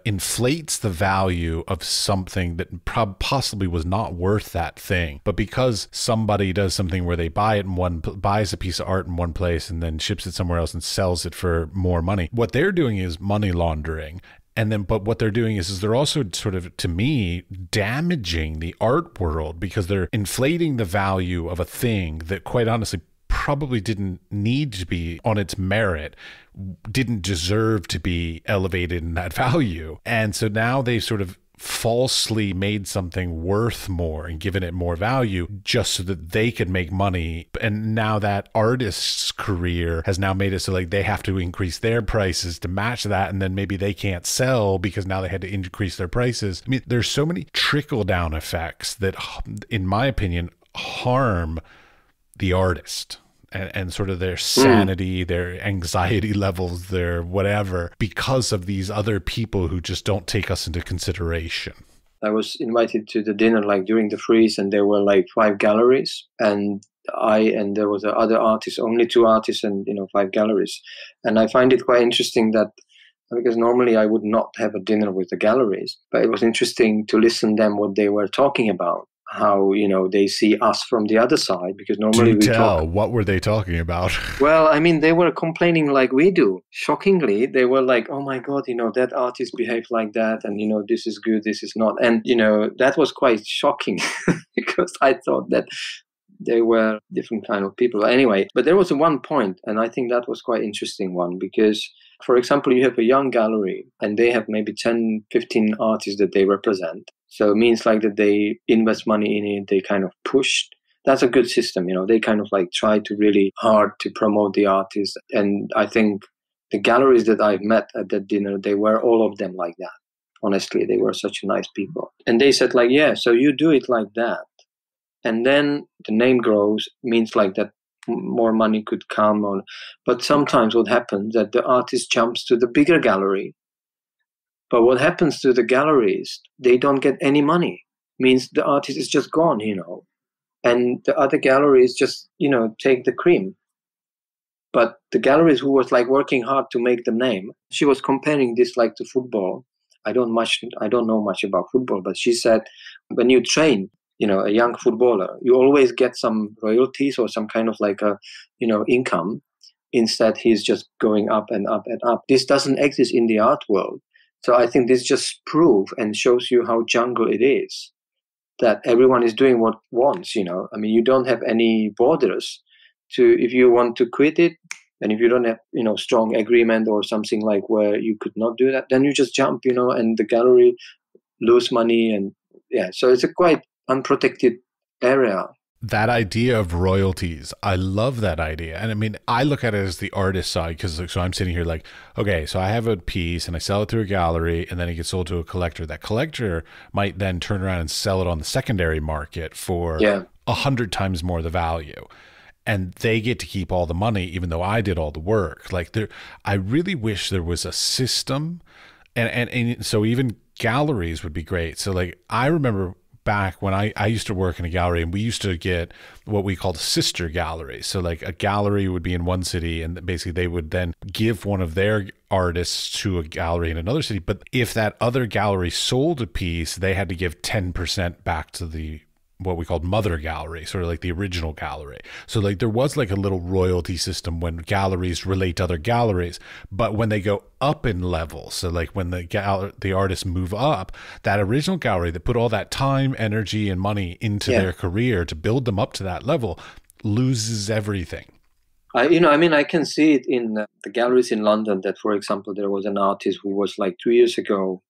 inflates the value of something that possibly was not worth that thing. But because somebody does something where they buys a piece of art in one place and then ships it somewhere else and sells it for more money, what they're doing is money laundering. And then, but what they're doing is they're also sort of, to me, damaging the art world because they're inflating the value of a thing that, quite honestly, probably didn't need to be on its merit, didn't deserve to be elevated in that value. And so now they've sort of falsely made something worth more and given it more value just so that they could make money. And now that artist's career has now made it so like they have to increase their prices to match that, and then maybe they can't sell because now they had to increase their prices. I mean, there's so many trickle down effects that, in my opinion, harm the artist and sort of their sanity, their anxiety levels, their whatever, because of these other people who just don't take us into consideration. I was invited to the dinner like during the freeze, and there were like 5 galleries, and there was other artists, only 2 artists and 5 galleries. And I find it quite interesting that, because normally I would not have a dinner with the galleries, but it was interesting to listen to them what they were talking about. How they see us from the other side, because normally what were they talking about? Well, I mean, they were complaining like we do. Shockingly, they were like, oh my god, that artist behaved like that, and this is good, this is not. And that was quite shocking because I thought that they were different kind of people anyway. But there was one point, and I think that was quite interesting one, because for example, you have a young gallery and they have maybe 10-15 artists that they represent. So it means like that they invest money in it, they kind of push. That's a good system, they kind of like try to really hard to promote the artists. And I think the galleries that I've met at that dinner, they were all of them like that. Honestly, they were such nice people. And they said like, yeah, so you do it like that. And then the name grows, means like that more money could come on. But sometimes what happens that the artist jumps to the bigger gallery. But what happens to the galleries, they don't get any money. Means the artist is just gone, and the other galleries just, take the cream. But the galleries who was like working hard to make the name, she was comparing this like to football. I don't know much about football, but she said when you train, a young footballer, you always get some royalties or some kind of like a, income. Instead, he's just going up and up and up. This doesn't exist in the art world. So I think this just proves and shows you how jungle it is, that everyone is doing what wants, I mean, you don't have any borders if you want to quit it, and if you don't have, strong agreement or something like where you could not do that, then you just jump, and the gallery lose money. And so it's a quite unprotected area. That idea of royalties, I love that idea. And I mean, I look at it as the artist side, because so I'm sitting here like, okay, so I have a piece and I sell it to a gallery and then it gets sold to a collector. That collector might then turn around and sell it on the secondary market for 100 times more the value. and they get to keep all the money, even though I did all the work. Like I really wish there was a system, and so even galleries would be great. So like I remember back when I used to work in a gallery, and we used to get what we called sister galleries. So like a gallery would be in one city, and basically they would then give one of their artists to a gallery in another city. But if that other gallery sold a piece, they had to give 10% back to the what we called mother gallery, sort of like the original gallery. So like there was like a little royalty system when galleries relate to other galleries, but when they go up in level, so like when the artists move up, that original gallery that put all that time, energy, and money into their career to build them up to that level loses everything. I can see it in the galleries in London that, for example, there was an artist who was like 2 years ago,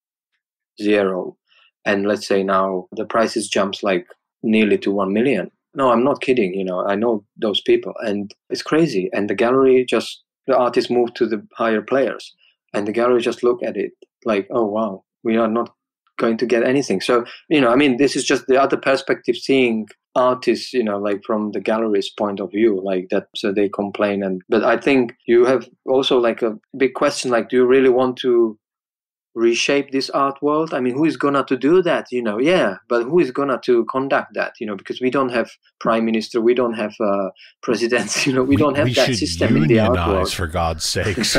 0. And let's say now the prices jumps like nearly to 1 million. No, I'm not kidding. I know those people, and it's crazy. And the artist moved to the higher players, and the gallery just look at it like, oh wow, we are not going to get anything. So, this is just the other perspective, seeing artists, like from the gallery's point of view, like that. So they complain, but I think you have also like a big question, like, do you really want to reshape this art world? I mean, who is gonna to do that? But who is gonna to conduct that? Because we don't have prime minister, we don't have presidents. We don't have that system in the art world. For God's sakes.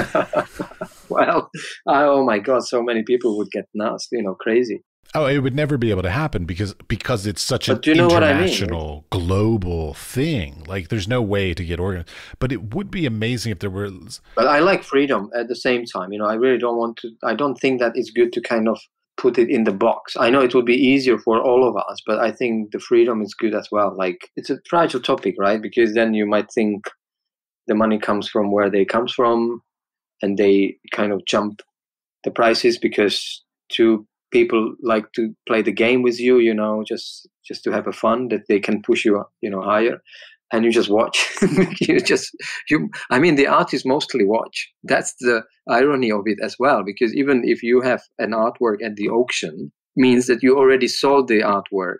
Well, oh my God, so many people would get nasty, crazy. Oh, it would never be able to happen because it's such an international, global thing. Like, there's no way to get organized. But it would be amazing if there were. But I like freedom at the same time. I really don't want to. I don't think that it's good to kind of put it in the box. I know it would be easier for all of us, but I think the freedom is good as well. Like, it's a fragile topic, right? Because then you might think the money comes from where they comes from, and they kind of jump the prices because people like to play the game with you, just to have a fun that they can push you, higher, and you just watch. The artists mostly watch. That's the irony of it as well, because even if you have an artwork at the auction, means that you already sold the artwork,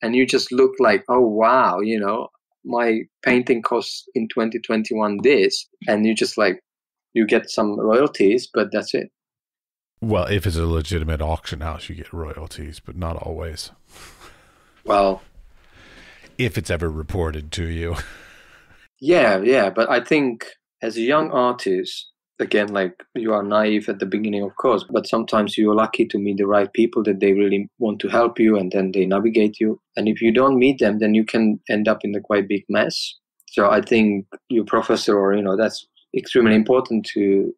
and you just look like, oh wow, my painting costs in 2021 this, and you just like, you get some royalties, but that's it. Well, if it's a legitimate auction house, you get royalties, but not always. Well, if it's ever reported to you. Yeah. But I think as a young artist, again, like, you are naive at the beginning, of course, but sometimes you're lucky to meet the right people that they really want to help you, and then they navigate you. And if you don't meet them, then you can end up in a quite big mess. So I think your professor, or, that's extremely important to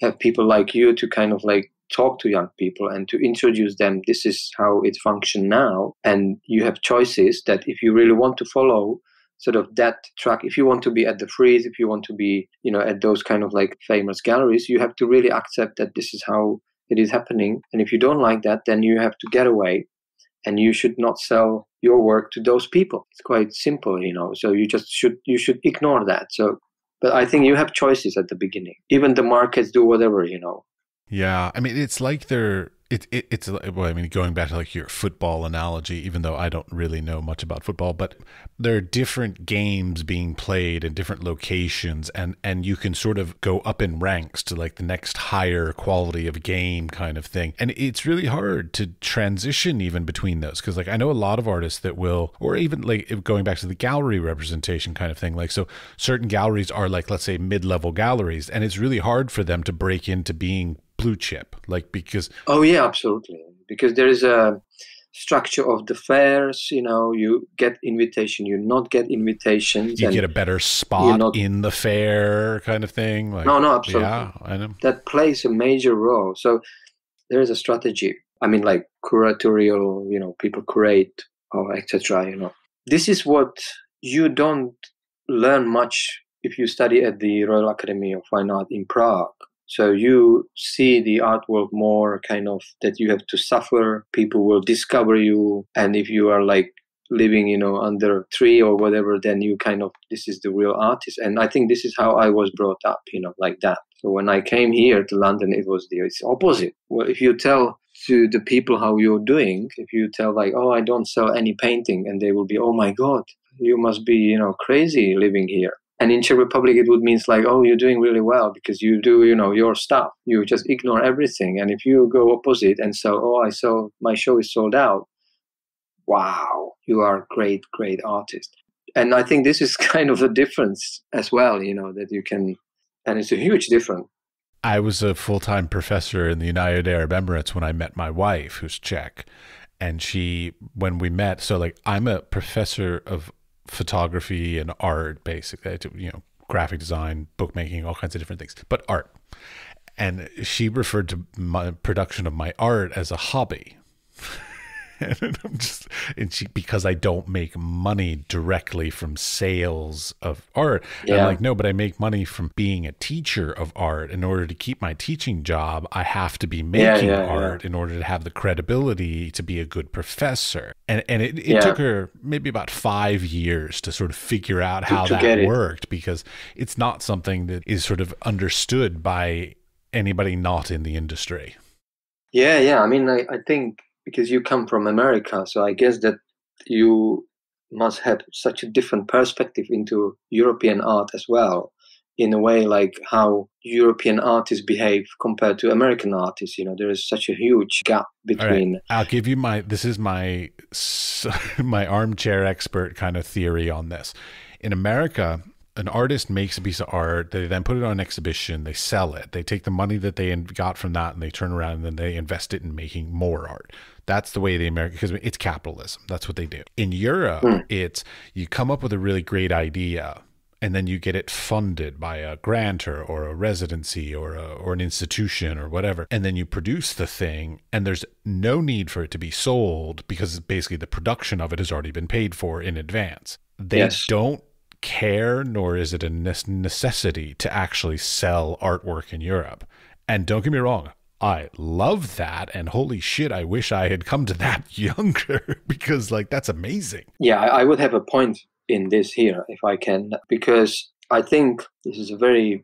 have people like you to kind of like talk to young people and to introduce them. This is how it functions now. And you have choices that if you really want to follow sort of that track, if you want to be at the Frieze, if you want to be, at those kind of like famous galleries, you have to really accept that this is how it is happening. And if you don't like that, then you have to get away, and you should not sell your work to those people. It's quite simple, so you should ignore that. So, but I think you have choices at the beginning. Even the markets do whatever, Yeah, it's like it's going back to like your football analogy, even though I don't really know much about football, but there are different games being played in different locations, and you can sort of go up in ranks to like the next higher quality of game kind of thing. And it's really hard to transition even between those, because like I know a lot of artists that will, or even like going back to the gallery representation kind of thing, like, so certain galleries are like, let's say, mid-level galleries, and it's really hard for them to break into being blue chip, like, because absolutely, because there is a structure of the fairs, you get invitation, you not get invitations, you get a better spot in the fair kind of thing, like, no, absolutely. Yeah, I know that plays a major role. So there is a strategy, like curatorial, people curate or etc. This is what you don't learn much if you study at the Royal Academy of Fine Art in Prague. So you see the art world more kind of that you have to suffer. People will discover you. And if you are like living, under a tree or whatever, then you kind of, this is the real artist. And I think this is how I was brought up, like that. So when I came here to London, it's opposite. Well, if you tell to the people how you're doing, if you tell like, oh, I don't sell any painting, and they will be, oh my God, you must be, crazy living here. And in Czech Republic, it would mean like, oh, you're doing really well because you do, your stuff. You just ignore everything. And if you go opposite and so, my show is sold out. Wow, you are a great, great artist. And I think this is kind of a difference as well, that you can, and it's a huge difference. I was a full-time professor in the United Arab Emirates when I met my wife, who's Czech. And when we met, so like I'm a professor of photography and art, basically, I do, graphic design, bookmaking, all kinds of different things, but art. And she referred to my production of my art as a hobby. Because I don't make money directly from sales of art. Yeah. I'm like, no, but I make money from being a teacher of art. In order to keep my teaching job, I have to be making art in order to have the credibility to be a good professor. And it took her maybe about 5 years to sort of figure out how that worked, because it's not something that is sort of understood by anybody not in the industry. Yeah. I mean, I think, because you come from America, so I guess that you must have such a different perspective into European art as well, in a way like how European artists behave compared to American artists. There is such a huge gap between. Right. I'll give you this is my armchair expert kind of theory on this. In America, an artist makes a piece of art, they then put it on an exhibition, they sell it, they take the money that they got from that and they turn around and then they invest it in making more art. That's the way because it's capitalism. That's what they do. In Europe, it's you come up with a really great idea and then you get it funded by a grantor or a residency or an institution or whatever. And then you produce the thing and there's no need for it to be sold because basically the production of it has already been paid for in advance. They don't care, nor is it a necessity to actually sell artwork in Europe. And don't get me wrong, I love that, and holy shit, I wish I had come to that younger, because that's amazing. Yeah, I would have a point in this here if I can, because I think this is a very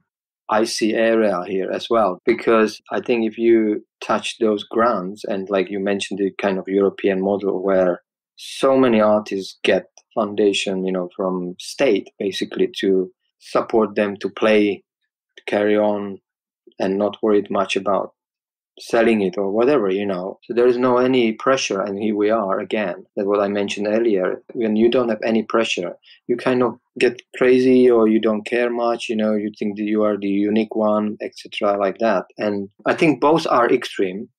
icy area here as well, because I think if you touch those grounds, and like you mentioned, the kind of European model where so many artists get foundation, from state basically to support them to play, to carry on, and not worried much about selling it or whatever, So there is no any pressure, and here we are again. That's what I mentioned earlier. When you don't have any pressure, you kind of get crazy, or you don't care much, you think that you are the unique one, etc., like that. And I think both are extreme.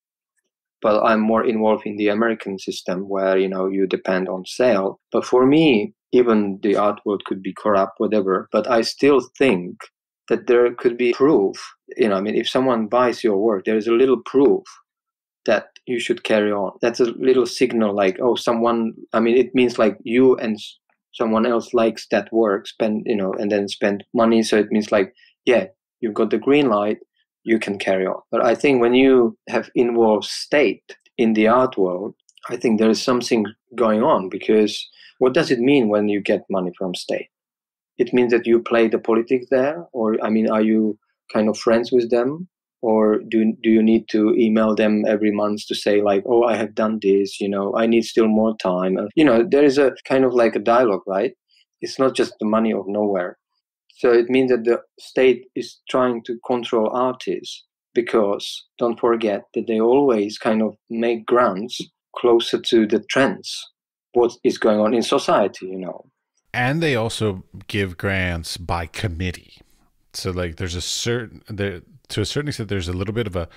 But I'm more involved in the American system where, you depend on sale. But for me, even the art world could be corrupt, whatever. But I still think that there could be proof. If someone buys your work, there is a little proof that you should carry on. That's a little signal like, it means like you and someone else likes that work, and then spend money. So it means like, yeah, you've got the green light. You can carry on. But I think when you have involved state in the art world, I think there is something going on, because what does it mean when you get money from state? It means that you play the politics there, or are you kind of friends with them, or do you need to email them every month to say like, oh, I have done this, I need still more time. There is a kind of like a dialogue, right? It's not just the money of nowhere. So it means that the state is trying to control artists, because don't forget that they always kind of make grants closer to the trends, what is going on in society, And they also give grants by committee. So there's to a certain extent, there's a little bit of a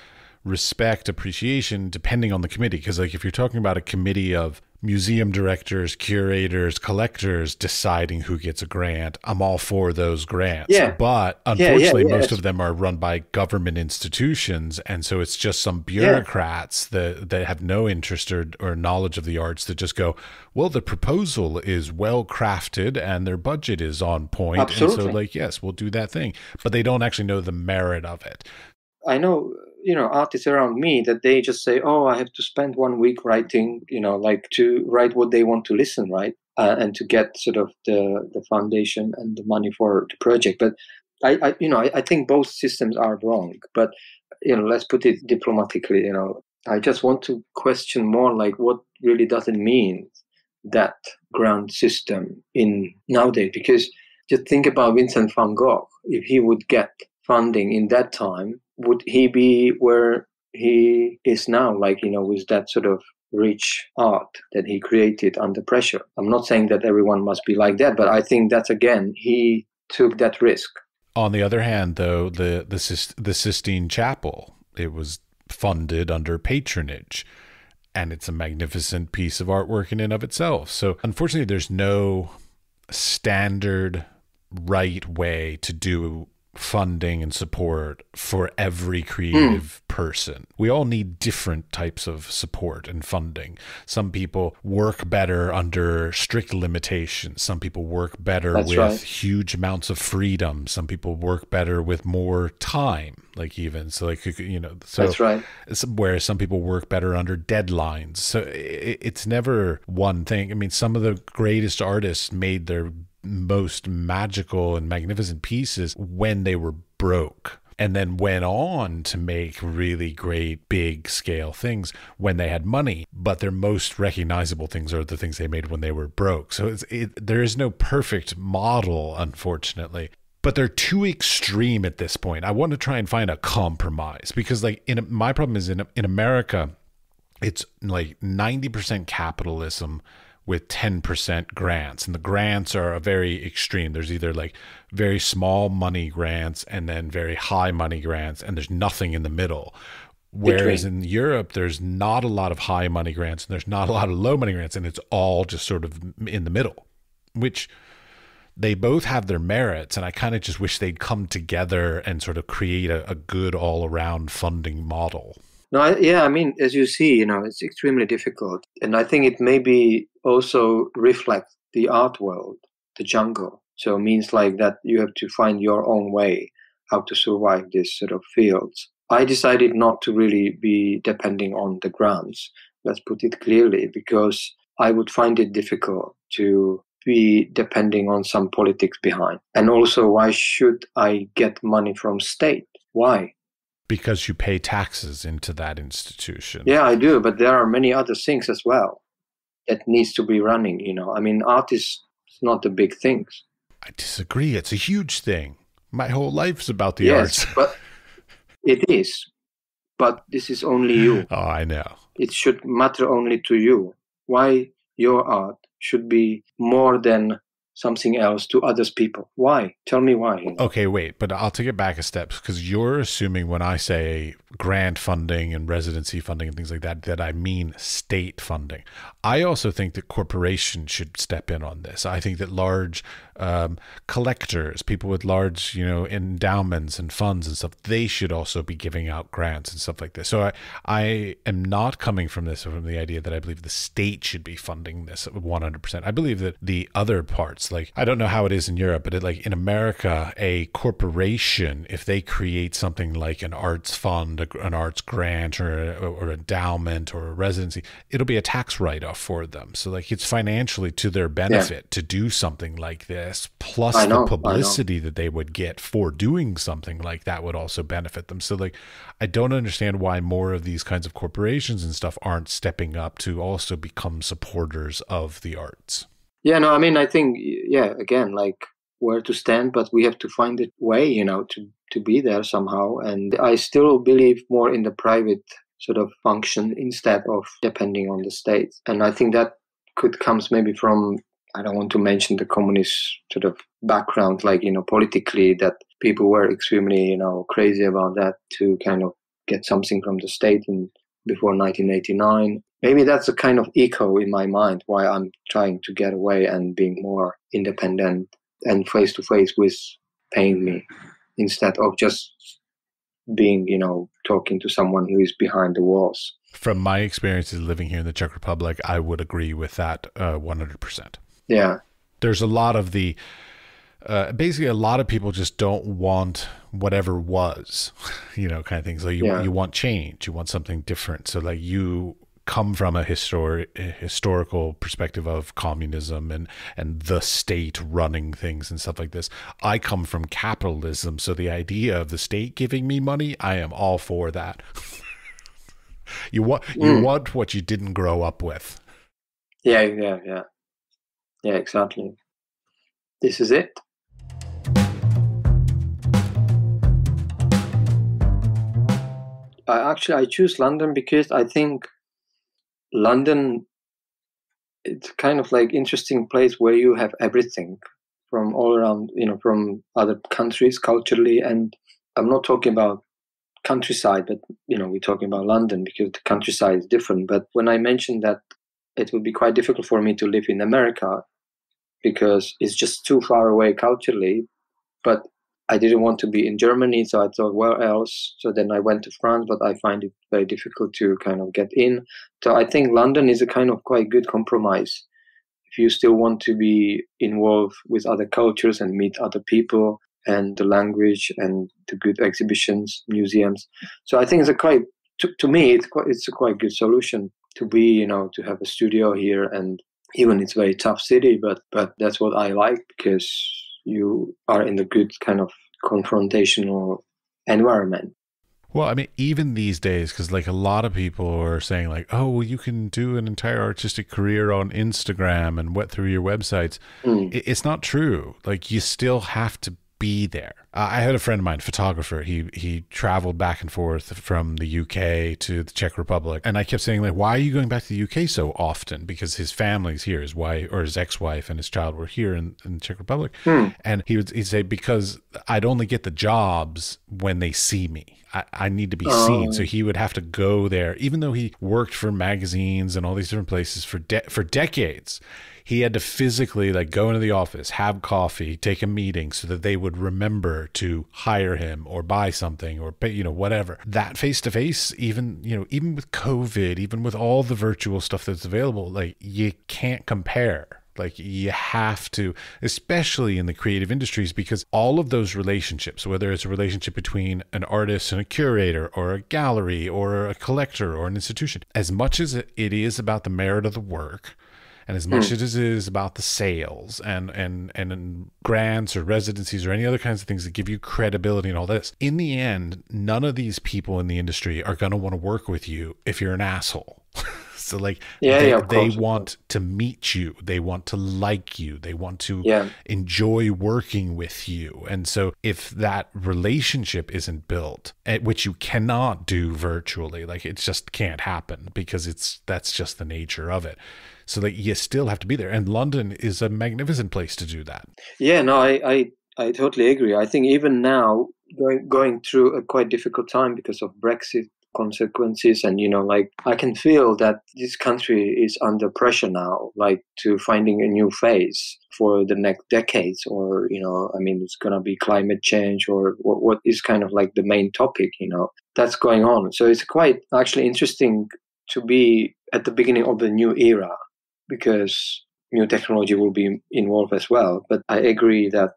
respect, appreciation, depending on the committee. Because if you're talking about a committee of museum directors, curators, collectors deciding who gets a grant, I'm all for those grants. Yeah. But unfortunately, most of them are run by government institutions. And so it's just some bureaucrats that have no interest or knowledge of the arts that just go, well, the proposal is well crafted and their budget is on point. Absolutely. And so yes, we'll do that thing. But they don't actually know the merit of it. I know, artists around me that they just say, oh, I have to spend 1 week writing, to write what they want to listen, right? And to get sort of the foundation and the money for the project. But I think both systems are wrong. But, let's put it diplomatically, I just want to question more like what really does it mean that grant system in nowadays. Because just think about Vincent van Gogh. If he would get funding in that time, would he be where he is now, like, with that sort of rich art that he created under pressure? I'm not saying that everyone must be like that, but I think that's, again, he took that risk. On the other hand, though, the Sistine Chapel, it was funded under patronage, and it's a magnificent piece of artwork in and of itself. So unfortunately, there's no standard right way to do funding and support for every creative person. We all need different types of support and funding. Some people work better under strict limitations. Some people work better with huge amounts of freedom. Some people work better with more time, so that's right. Whereas some people work better under deadlines. So it's never one thing. I mean, some of the greatest artists made their most magical and magnificent pieces when they were broke, and then went on to make really great big scale things when they had money. But their most recognizable things are the things they made when they were broke. So there is no perfect model, unfortunately. But they're too extreme at this point. I want to try and find a compromise, because my problem is in America, it's like 90% capitalism with 10% grants. And the grants are a very extreme. There's either like very small money grants and then very high money grants, and there's nothing in the middle. Whereas in Europe, there's not a lot of high money grants and there's not a lot of low money grants, and it's all just sort of in the middle, which they both have their merits. And I kind of just wish they'd come together and sort of create a good all around funding model. No, I mean, as you see, it's extremely difficult. And I think it maybe also reflects the art world, the jungle. So it means like that you have to find your own way how to survive this sort of fields. I decided not to really be depending on the grants, let's put it clearly, because I would find it difficult to be depending on some politics behind. And also, why should I get money from state? Why? Because you pay taxes into that institution. Yeah, I do. But there are many other things as well that needs to be running, I mean, art is not the big things. I disagree. It's a huge thing. My whole life's about the arts. Yes, but it is. But this is only you. Oh, I know. It should matter only to you. Why your art should be more than something else to others people? Why? Tell me why. Okay, wait, but I'll take it back a step, because you're assuming when I say grant funding and residency funding and things like that, that I mean state funding. I also think that corporations should step in on this. I think that large collectors, people with large, endowments and funds and stuff, they should also be giving out grants and stuff like this. So I am not coming from the idea that I believe the state should be funding this 100%. I believe that the other parts, like, I don't know how it is in Europe, but in America, a corporation, if they create something like an arts fund, an arts grant, or endowment, or a residency, it'll be a tax write-off for them. So it's financially to their benefit to do something like this. Plus the publicity that they would get for doing something like that would also benefit them. So I don't understand why more of these kinds of corporations and stuff aren't stepping up to also become supporters of the arts. Yeah, no, I mean, I think, again, where to stand, but we have to find a way, to be there somehow. And I still believe more in the private sort of function instead of depending on the state. And I think that comes maybe from, I don't want to mention the communist sort of background, politically, that people were extremely, crazy about that to kind of get something from the state before 1989. Maybe that's a kind of echo in my mind why I'm trying to get away and being more independent and face to face with paying me, instead of just being, talking to someone who is behind the walls. From my experiences living here in the Czech Republic, I would agree with that 100%. Yeah. There's a lot of basically a lot of people just don't want whatever was, kind of things. Like you want change, you want something different. So you come from a historical perspective of communism and the state running things and stuff like this. I come from capitalism, so the idea of the state giving me money, I am all for that. You want what you didn't grow up with. Yeah. Yeah, exactly. This is it. I choose London because I think London, it's kind of like interesting place where you have everything from all around, from other countries culturally. And I'm not talking about countryside, but we're talking about London because the countryside is different. But when I mentioned that it would be quite difficult for me to live in America because it's just too far away culturally, but I didn't want to be in Germany, so I thought, where else? So then I went to France, but I find it very difficult to kind of get in. So I think London is a kind of quite good compromise if you still want to be involved with other cultures and meet other people and the language and the good exhibitions, museums. So I think it's a quite, to me, it's a quite good solution to be, to have a studio here. And even it's a very tough city, but that's what I like because you are in the good kind of confrontational environment. Well, I mean, even these days, because like a lot of people are saying, like, oh, well, you can do an entire artistic career on Instagram and through your websites. It's not true. Like, you still have to be there. I had a friend of mine, photographer. He traveled back and forth from the UK to the Czech Republic, and I kept saying, like, why are you going back to the UK so often? Because his family's here, his wife or his ex-wife and his child were here in the Czech Republic, and he'd say, because I'd only get the jobs when they see me. I need to be seen. So he would have to go there, even though he worked for magazines and all these different places for decades. He had to physically like go into the office, have coffee, take a meeting so that they would remember to hire him or buy something or pay, whatever. That face to face, even with COVID, even with all the virtual stuff that's available, like you can't compare. Like you have to, especially in the creative industries, because all of those relationships, whether it's a relationship between an artist and a curator or a gallery or a collector or an institution, as much as it is about the merit of the work, and as much as it is about the sales and grants or residencies or any other kinds of things that give you credibility and all this, in the end, none of these people in the industry are going to want to work with you if you're an asshole. So like they want to meet you. They want to like you. They want to enjoy working with you. And so if that relationship isn't built, which you cannot do virtually, like it just can't happen because that's just the nature of it. So that you still have to be there. And London is a magnificent place to do that. Yeah, no, I totally agree. I think even now, going through a quite difficult time because of Brexit consequences, and like I can feel that this country is under pressure now, like to finding a new phase for the next decades, or I mean, it's gonna be climate change, or what is kind of like the main topic, that's going on. So it's quite actually interesting to be at the beginning of the new era, because new technology will be involved as well. But I agree that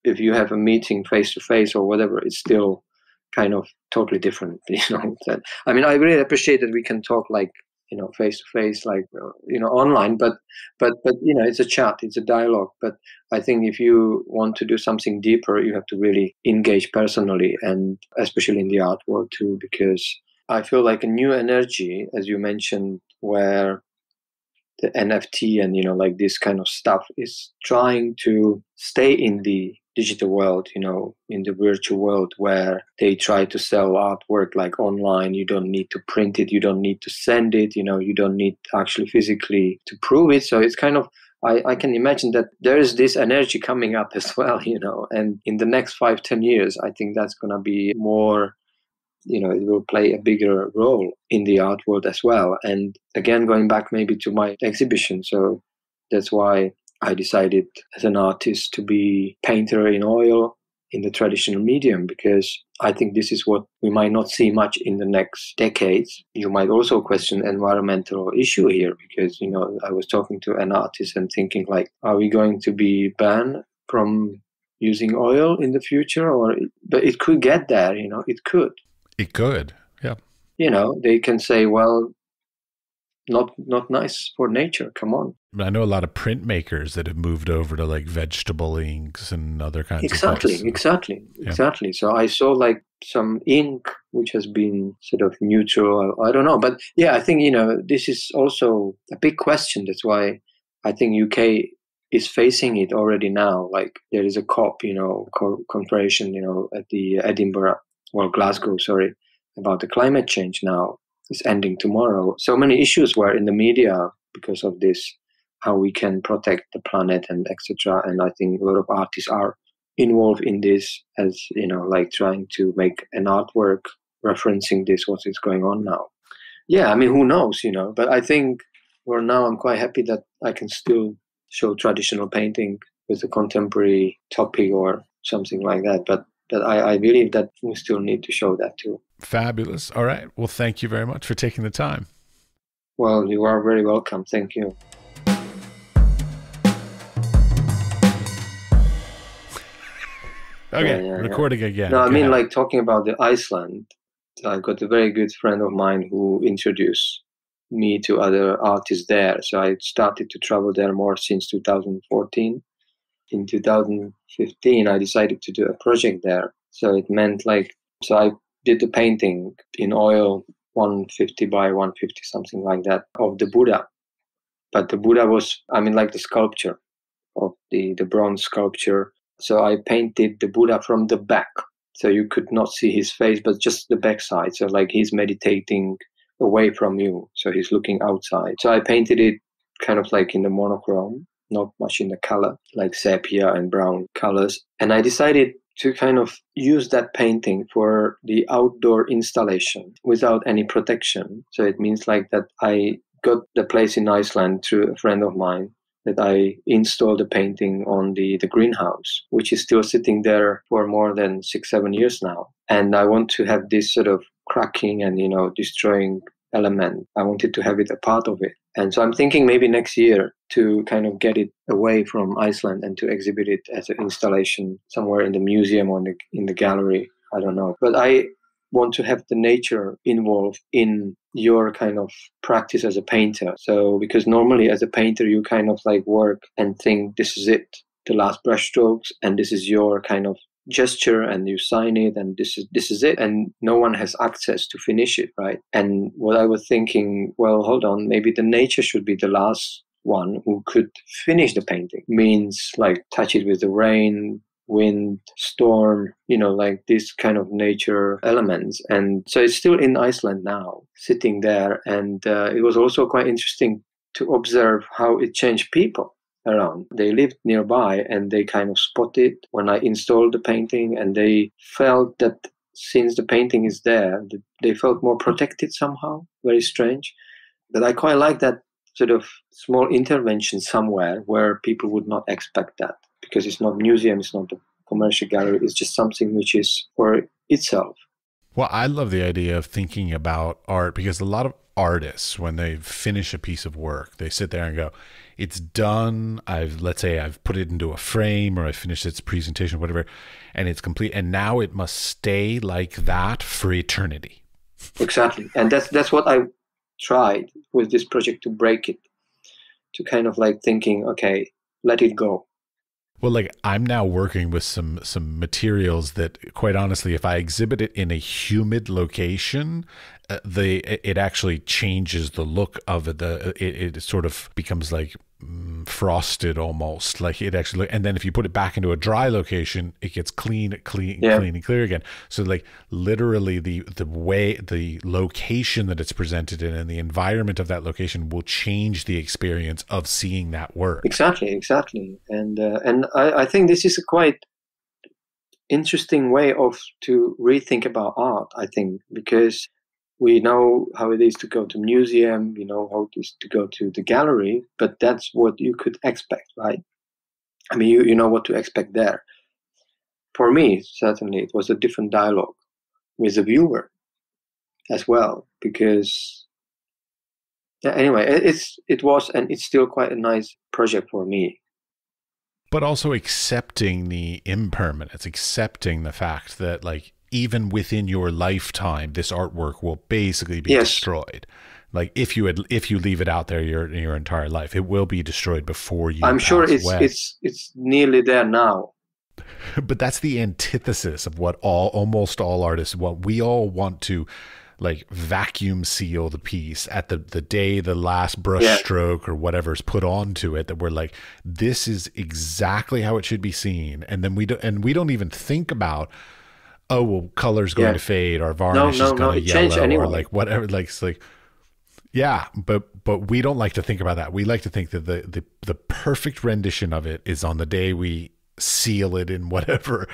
if you have a meeting face to face or whatever, it's still kind of totally different. I mean, I really appreciate that we can talk like face to face, like online, but it's a chat, it's a dialogue. But I think if you want to do something deeper, you have to really engage personally, and especially in the art world too, because I feel like a new energy, as you mentioned, where the NFT and like this kind of stuff is trying to stay in the digital world, in the virtual world, where they try to sell artwork like online. You don't need to print it, you don't need to send it, you don't need actually physically to prove it. So it's kind of, I can imagine that there is this energy coming up as well, and in the next 5-10 years, I think that's going to be more, it will play a bigger role in the art world as well. And again, going back maybe to my exhibition. So that's why I decided as an artist to be painter in oil in the traditional medium, because I think this is what we might not see much in the next decades. You might also question environmental issue here, because, I was talking to an artist and thinking like, are we going to be banned from using oil in the future? But it could get there, it could. It could, yeah. They can say, well, not nice for nature. Come on. I know a lot of printmakers that have moved over to like vegetable inks and other kinds of stuff. Exactly. So I saw like some ink which has been sort of neutral. I don't know, but yeah, I think this is also a big question. That's why I think UK is facing it already now. Like there is a COP, conference, at the Glasgow, sorry, about the climate change now. It's ending tomorrow. So many issues were in the media because of this, how we can protect the planet and etc. And I think a lot of artists are involved in this as, like trying to make an artwork referencing this, what is going on now. Yeah, I mean, who knows, but I think for now I'm quite happy that I can still show traditional painting with a contemporary topic or something like that. But I believe that we still need to show that too. Fabulous. All right. Well, thank you very much for taking the time. Well, you are very welcome. Thank you. Okay, recording again. No, I mean, like talking about the Iceland, I've got a very good friend of mine who introduced me to other artists there. So I started to travel there more since 2014. In 2015, I decided to do a project there. So it meant so I did the painting in oil, 150 by 150, something like that, of the Buddha. But the Buddha was, like the sculpture of the bronze sculpture. So I painted the Buddha from the back. So you could not see his face, but just the backside. So like he's meditating away from you. So he's looking outside. So I painted it kind of like in the monochrome, not much in the color, like sepia and brown colors. And I decided to kind of use that painting for the outdoor installation without any protection. So it means like that I got the place in Iceland through a friend of mine, that I installed the painting on the greenhouse, which is still sitting there for more than 6-7 years now. And I want to have this sort of cracking and, destroying element. I wanted to have it a part of it. And so I'm thinking maybe next year to kind of get it away from Iceland and to exhibit it as an installation somewhere in the museum or in the gallery. I don't know. But I want to have the nature involved in your kind of practice as a painter. So because normally as a painter, you kind of like work and think this is it, the last brush strokes, and this is your kind of gesture, and you sign it, and this is it, and no one has access to finish it, right? And what I was thinking, well, hold on, maybe the nature should be the last one who could finish the painting. Means like touch it with the rain, wind, storm, like these kind of nature elements. And so it's still in Iceland now, sitting there. And it was also quite interesting to observe how it changed people around. They lived nearby and they kind of spotted when I installed the painting, and they felt that since the painting is there, they felt more protected somehow. Very strange. But I quite like that sort of small intervention somewhere where people would not expect that, because it's not museum, it's not a commercial gallery, it's just something which is for itself. Well, I love the idea of thinking about art, because a lot of artists, when they finish a piece of work, they sit there and go, it's done. Let's say I've put it into a frame, or I finished its presentation, whatever, and it's complete. And now it must stay like that for eternity. Exactly. And that's what I tried with this project, to break it, to kind of like thinking, okay, let it go. Well, like I'm now working with some materials that, quite honestly, if I exhibit it in a humid location, it actually changes the look of it. It sort of becomes like frosted almost, like it actually. And then if you put it back into a dry location, it gets clean and clear again. So like literally the location that it's presented in and the environment of that location will change the experience of seeing that work. Exactly. And I think this is a quite interesting way to rethink about art, I think, because we know how it is to go to museum, we know how it is to go to the gallery, but that's what you could expect, right? I mean, you know what to expect there. For me, certainly, it was a different dialogue with the viewer as well, because anyway, it was and it's still quite a nice project for me. But also accepting the impermanence, accepting the fact that, like, even within your lifetime, this artwork will basically be destroyed. Like if you leave it out there your entire life, it will be destroyed before you. I'm sure it's nearly there now. But that's the antithesis of what almost all artists want. We all want to like vacuum seal the piece at the day the last brush Yeah. stroke or whatever's put onto it, that we're like, this is exactly how it should be seen. And then we don't even think about, oh, well, color's going Yeah. to fade, or No, varnish is going to it changed yellow, anyway. or like whatever. Like, it's like, yeah, but we don't like to think about that. We like to think that the perfect rendition of it is on the day we seal it in whatever.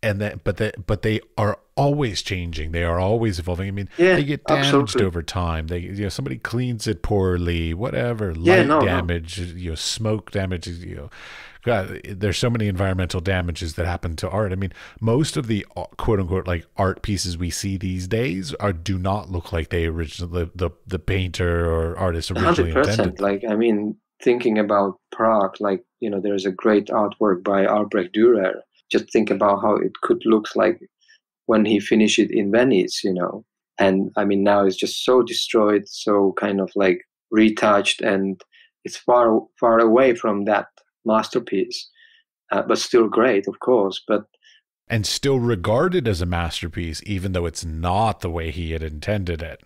And that, but they are always changing. They are always evolving. I mean, Yeah, they get damaged absolutely. over time. They, somebody cleans it poorly, whatever, Yeah, light no. damage, smoke damage, God, there's so many environmental damages that happen to art. I mean, most of the quote unquote like art pieces we see these days do not look like they originally, the painter or artist originally 100%. intended. Like, I mean, thinking about Prague, like, there's a great artwork by Albrecht Dürer. Just think about how it could look like when he finished it in Venice, And I mean, now it's just so destroyed, so kind of like retouched, and it's far, far away from that masterpiece, but still great, of course. And still regarded as a masterpiece, even though it's not the way he had intended it.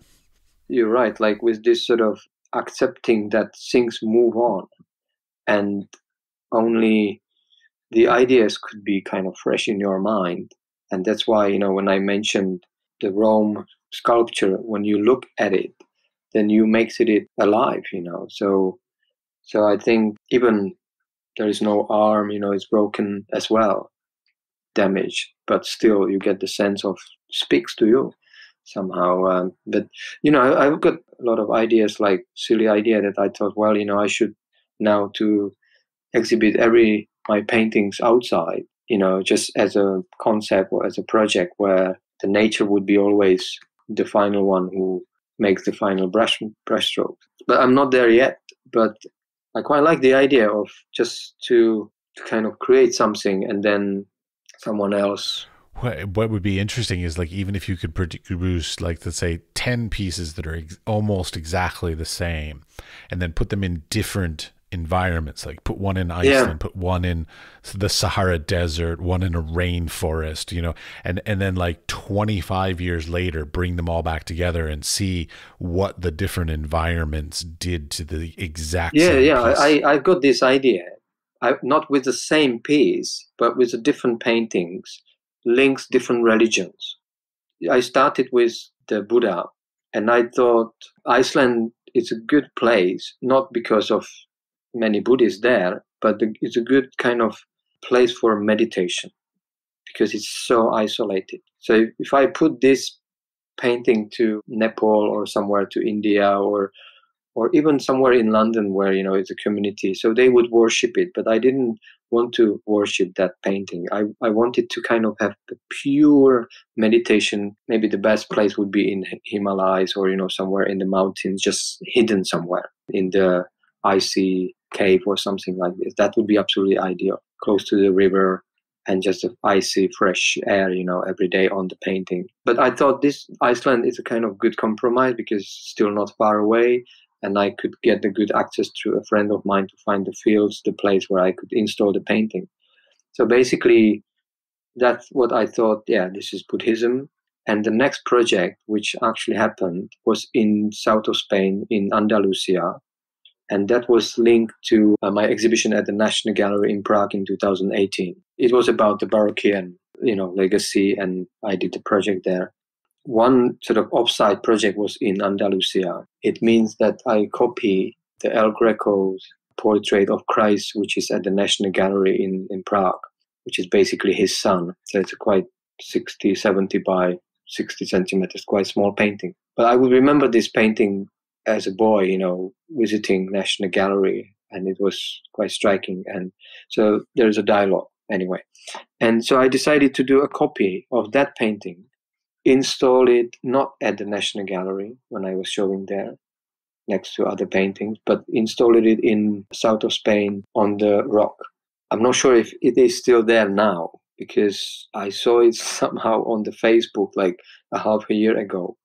You're right. Like, with this sort of accepting that things move on, and only the ideas could be kind of fresh in your mind. And that's why, when I mentioned the Rome sculpture, when you look at it, then you makes it alive, So I think even there is no arm, it's broken as well, damaged, but still you get the sense of speaks to you somehow. But I've got a lot of ideas, like silly idea that I thought, well, I should now to exhibit my paintings outside, just as a concept or as a project where the nature would be always the final one who makes the final brushstroke. But I'm not there yet. But I quite like the idea of just to kind of create something and then someone else. What would be interesting is, like, even if you could produce, like, let's say 10 pieces that are almost exactly the same, and then put them in different environments, like put one in Iceland, put one in the Sahara Desert, one in a rainforest, and then like 25 years later, bring them all back together and see what the different environments did to the exact same piece. I've got this idea. Not with the same piece, but with the different paintings, links different religions. I started with the Buddha, and I thought Iceland is a good place, not because of many Buddhists there, but it's a good kind of place for meditation because it's so isolated. So if I put this painting to Nepal or somewhere to India or even somewhere in London where it's a community, so they would worship it, but I didn't want to worship that painting. I wanted to kind of have the pure meditation. Maybe the best place would be in Himalayas or somewhere in the mountains, just hidden somewhere in the icy cave or something like this. That would be absolutely ideal, close to the river and just an icy fresh air every day on the painting. But I thought this Iceland is a kind of good compromise because it's still not far away, and I could get the good access to a friend of mine to find the fields, the place where I could install the painting. So basically, that's what I thought, yeah, this is Buddhism. And the next project, which actually happened, was in south of Spain, in Andalusia. And that was linked to my exhibition at the National Gallery in Prague in 2018. It was about the Baroquean, legacy, and I did the project there. One sort of offside project was in Andalusia. It means that I copy the El Greco's portrait of Christ, which is at the National Gallery in Prague, which is basically his son. So it's a quite 60, 70 by 60 centimeters, quite small painting. But I would remember this painting as a boy, visiting National Gallery, and it was quite striking. And so there's a dialogue anyway. And so I decided to do a copy of that painting, install it not at the National Gallery when I was showing there next to other paintings, but installed it in south of Spain on the rock. I'm not sure if it is still there now because I saw it somehow on the Facebook like a half a year ago.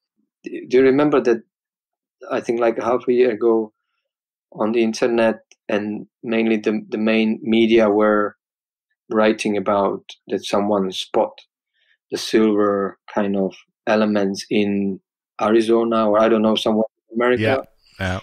Do you remember that? I think like half a year ago on the internet and mainly the main media were writing about that someone spot the silver kind of elements in Arizona, or I don't know, somewhere in America. Yeah.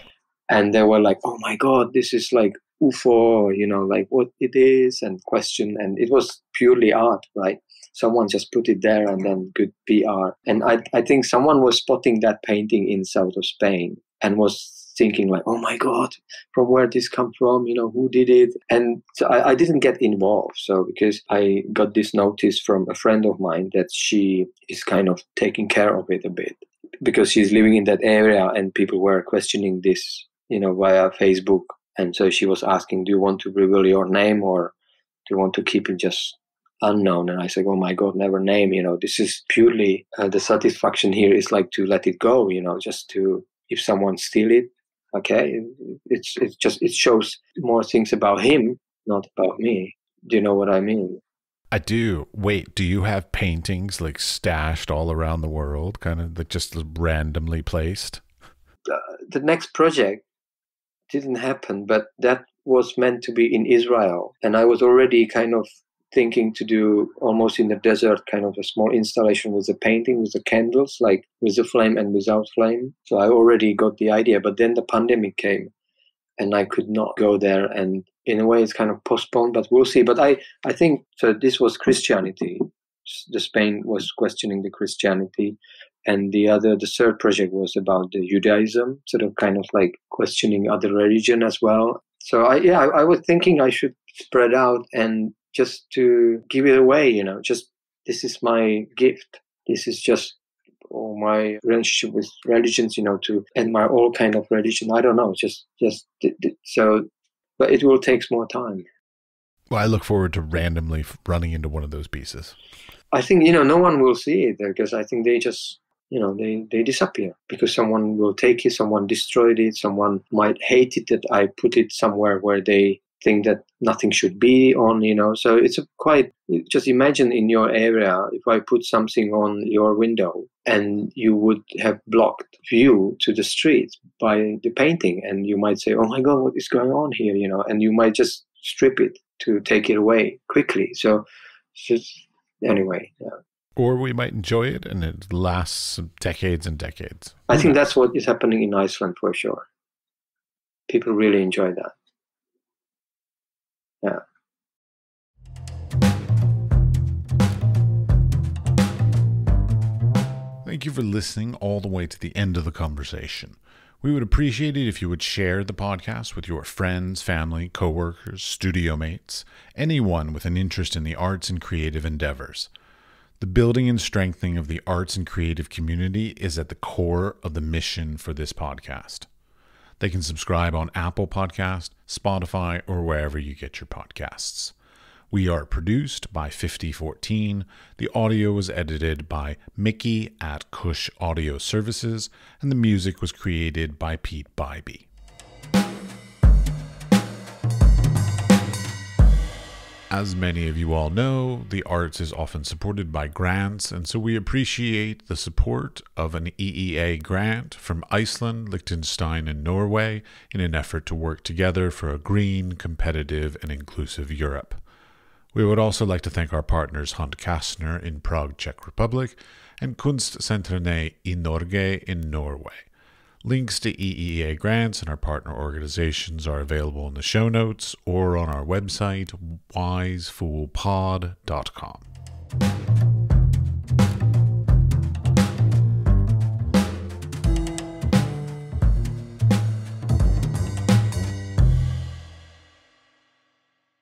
And they were like, oh my God, this is like UFO, like what it is, and question. And it was purely art, right? Someone just put it there and then good PR. And I think someone was spotting that painting in south of Spain and was thinking like, oh my God, from where this come from, who did it? And so I didn't get involved. So because I got this notice from a friend of mine that she is kind of taking care of it a bit, because she's living in that area and people were questioning this, via Facebook. And so she was asking, do you want to reveal your name, or do you want to keep it just unknown? And I said, oh my God, never name. This is purely the satisfaction here is like to let it go, just to, if someone steal it, okay, it shows more things about him, not about me. Do you know what I mean? I do. Wait, do you have paintings like stashed all around the world, kind of like just randomly placed? The next project didn't happen, but that was meant to be in Israel. And I was already kind of thinking to do almost in the desert, kind of a small installation with the painting, with the candles, like with the flame and without flame. So I already got the idea, but then the pandemic came and I could not go there. And in a way it's kind of postponed, but we'll see. But I think, so this was Christianity. The Spain was questioning the Christianity. And the third project was about the Judaism, sort of kind of like questioning other religion as well. So I was thinking I should spread out and just to give it away, just this is my gift. This is just my relationship with religions, to admire all kind of religion. I don't know, just so, but it will take more time. Well, I look forward to randomly running into one of those pieces. I think, no one will see it because I think they just, they disappear because someone will take it, someone destroyed it, someone might hate it that I put it somewhere where they think that nothing should be on, So it's just imagine in your area, if I put something on your window and you would have blocked view to the street by the painting, and you might say, oh my God, what is going on here, and you might just strip it to take it away quickly. So anyway, yeah. Or we might enjoy it and it lasts decades and decades. I think that's what is happening in Iceland for sure. People really enjoy that. Yeah. Thank you for listening all the way to the end of the conversation. We would appreciate it if you would share the podcast with your friends, family, coworkers, studio mates, anyone with an interest in the arts and creative endeavors. The building and strengthening of the arts and creative community is at the core of the mission for this podcast. They can subscribe on Apple Podcast, Spotify, or wherever you get your podcasts. We are produced by 5014. The audio was edited by Mickey at CushAudio Services, and the music was created by Pete Bybee. As many of you all know, the arts is often supported by grants, and so we appreciate the support of an EEA grant from Iceland, Liechtenstein, and Norway in an effort to work together for a green, competitive, and inclusive Europe. We would also like to thank our partners Hunt Kastner in Prague, Czech Republic, and Kunstsentrene i Norge in Norway. Links to EEA grants and our partner organizations are available in the show notes or on our website, wisefoolpod.com.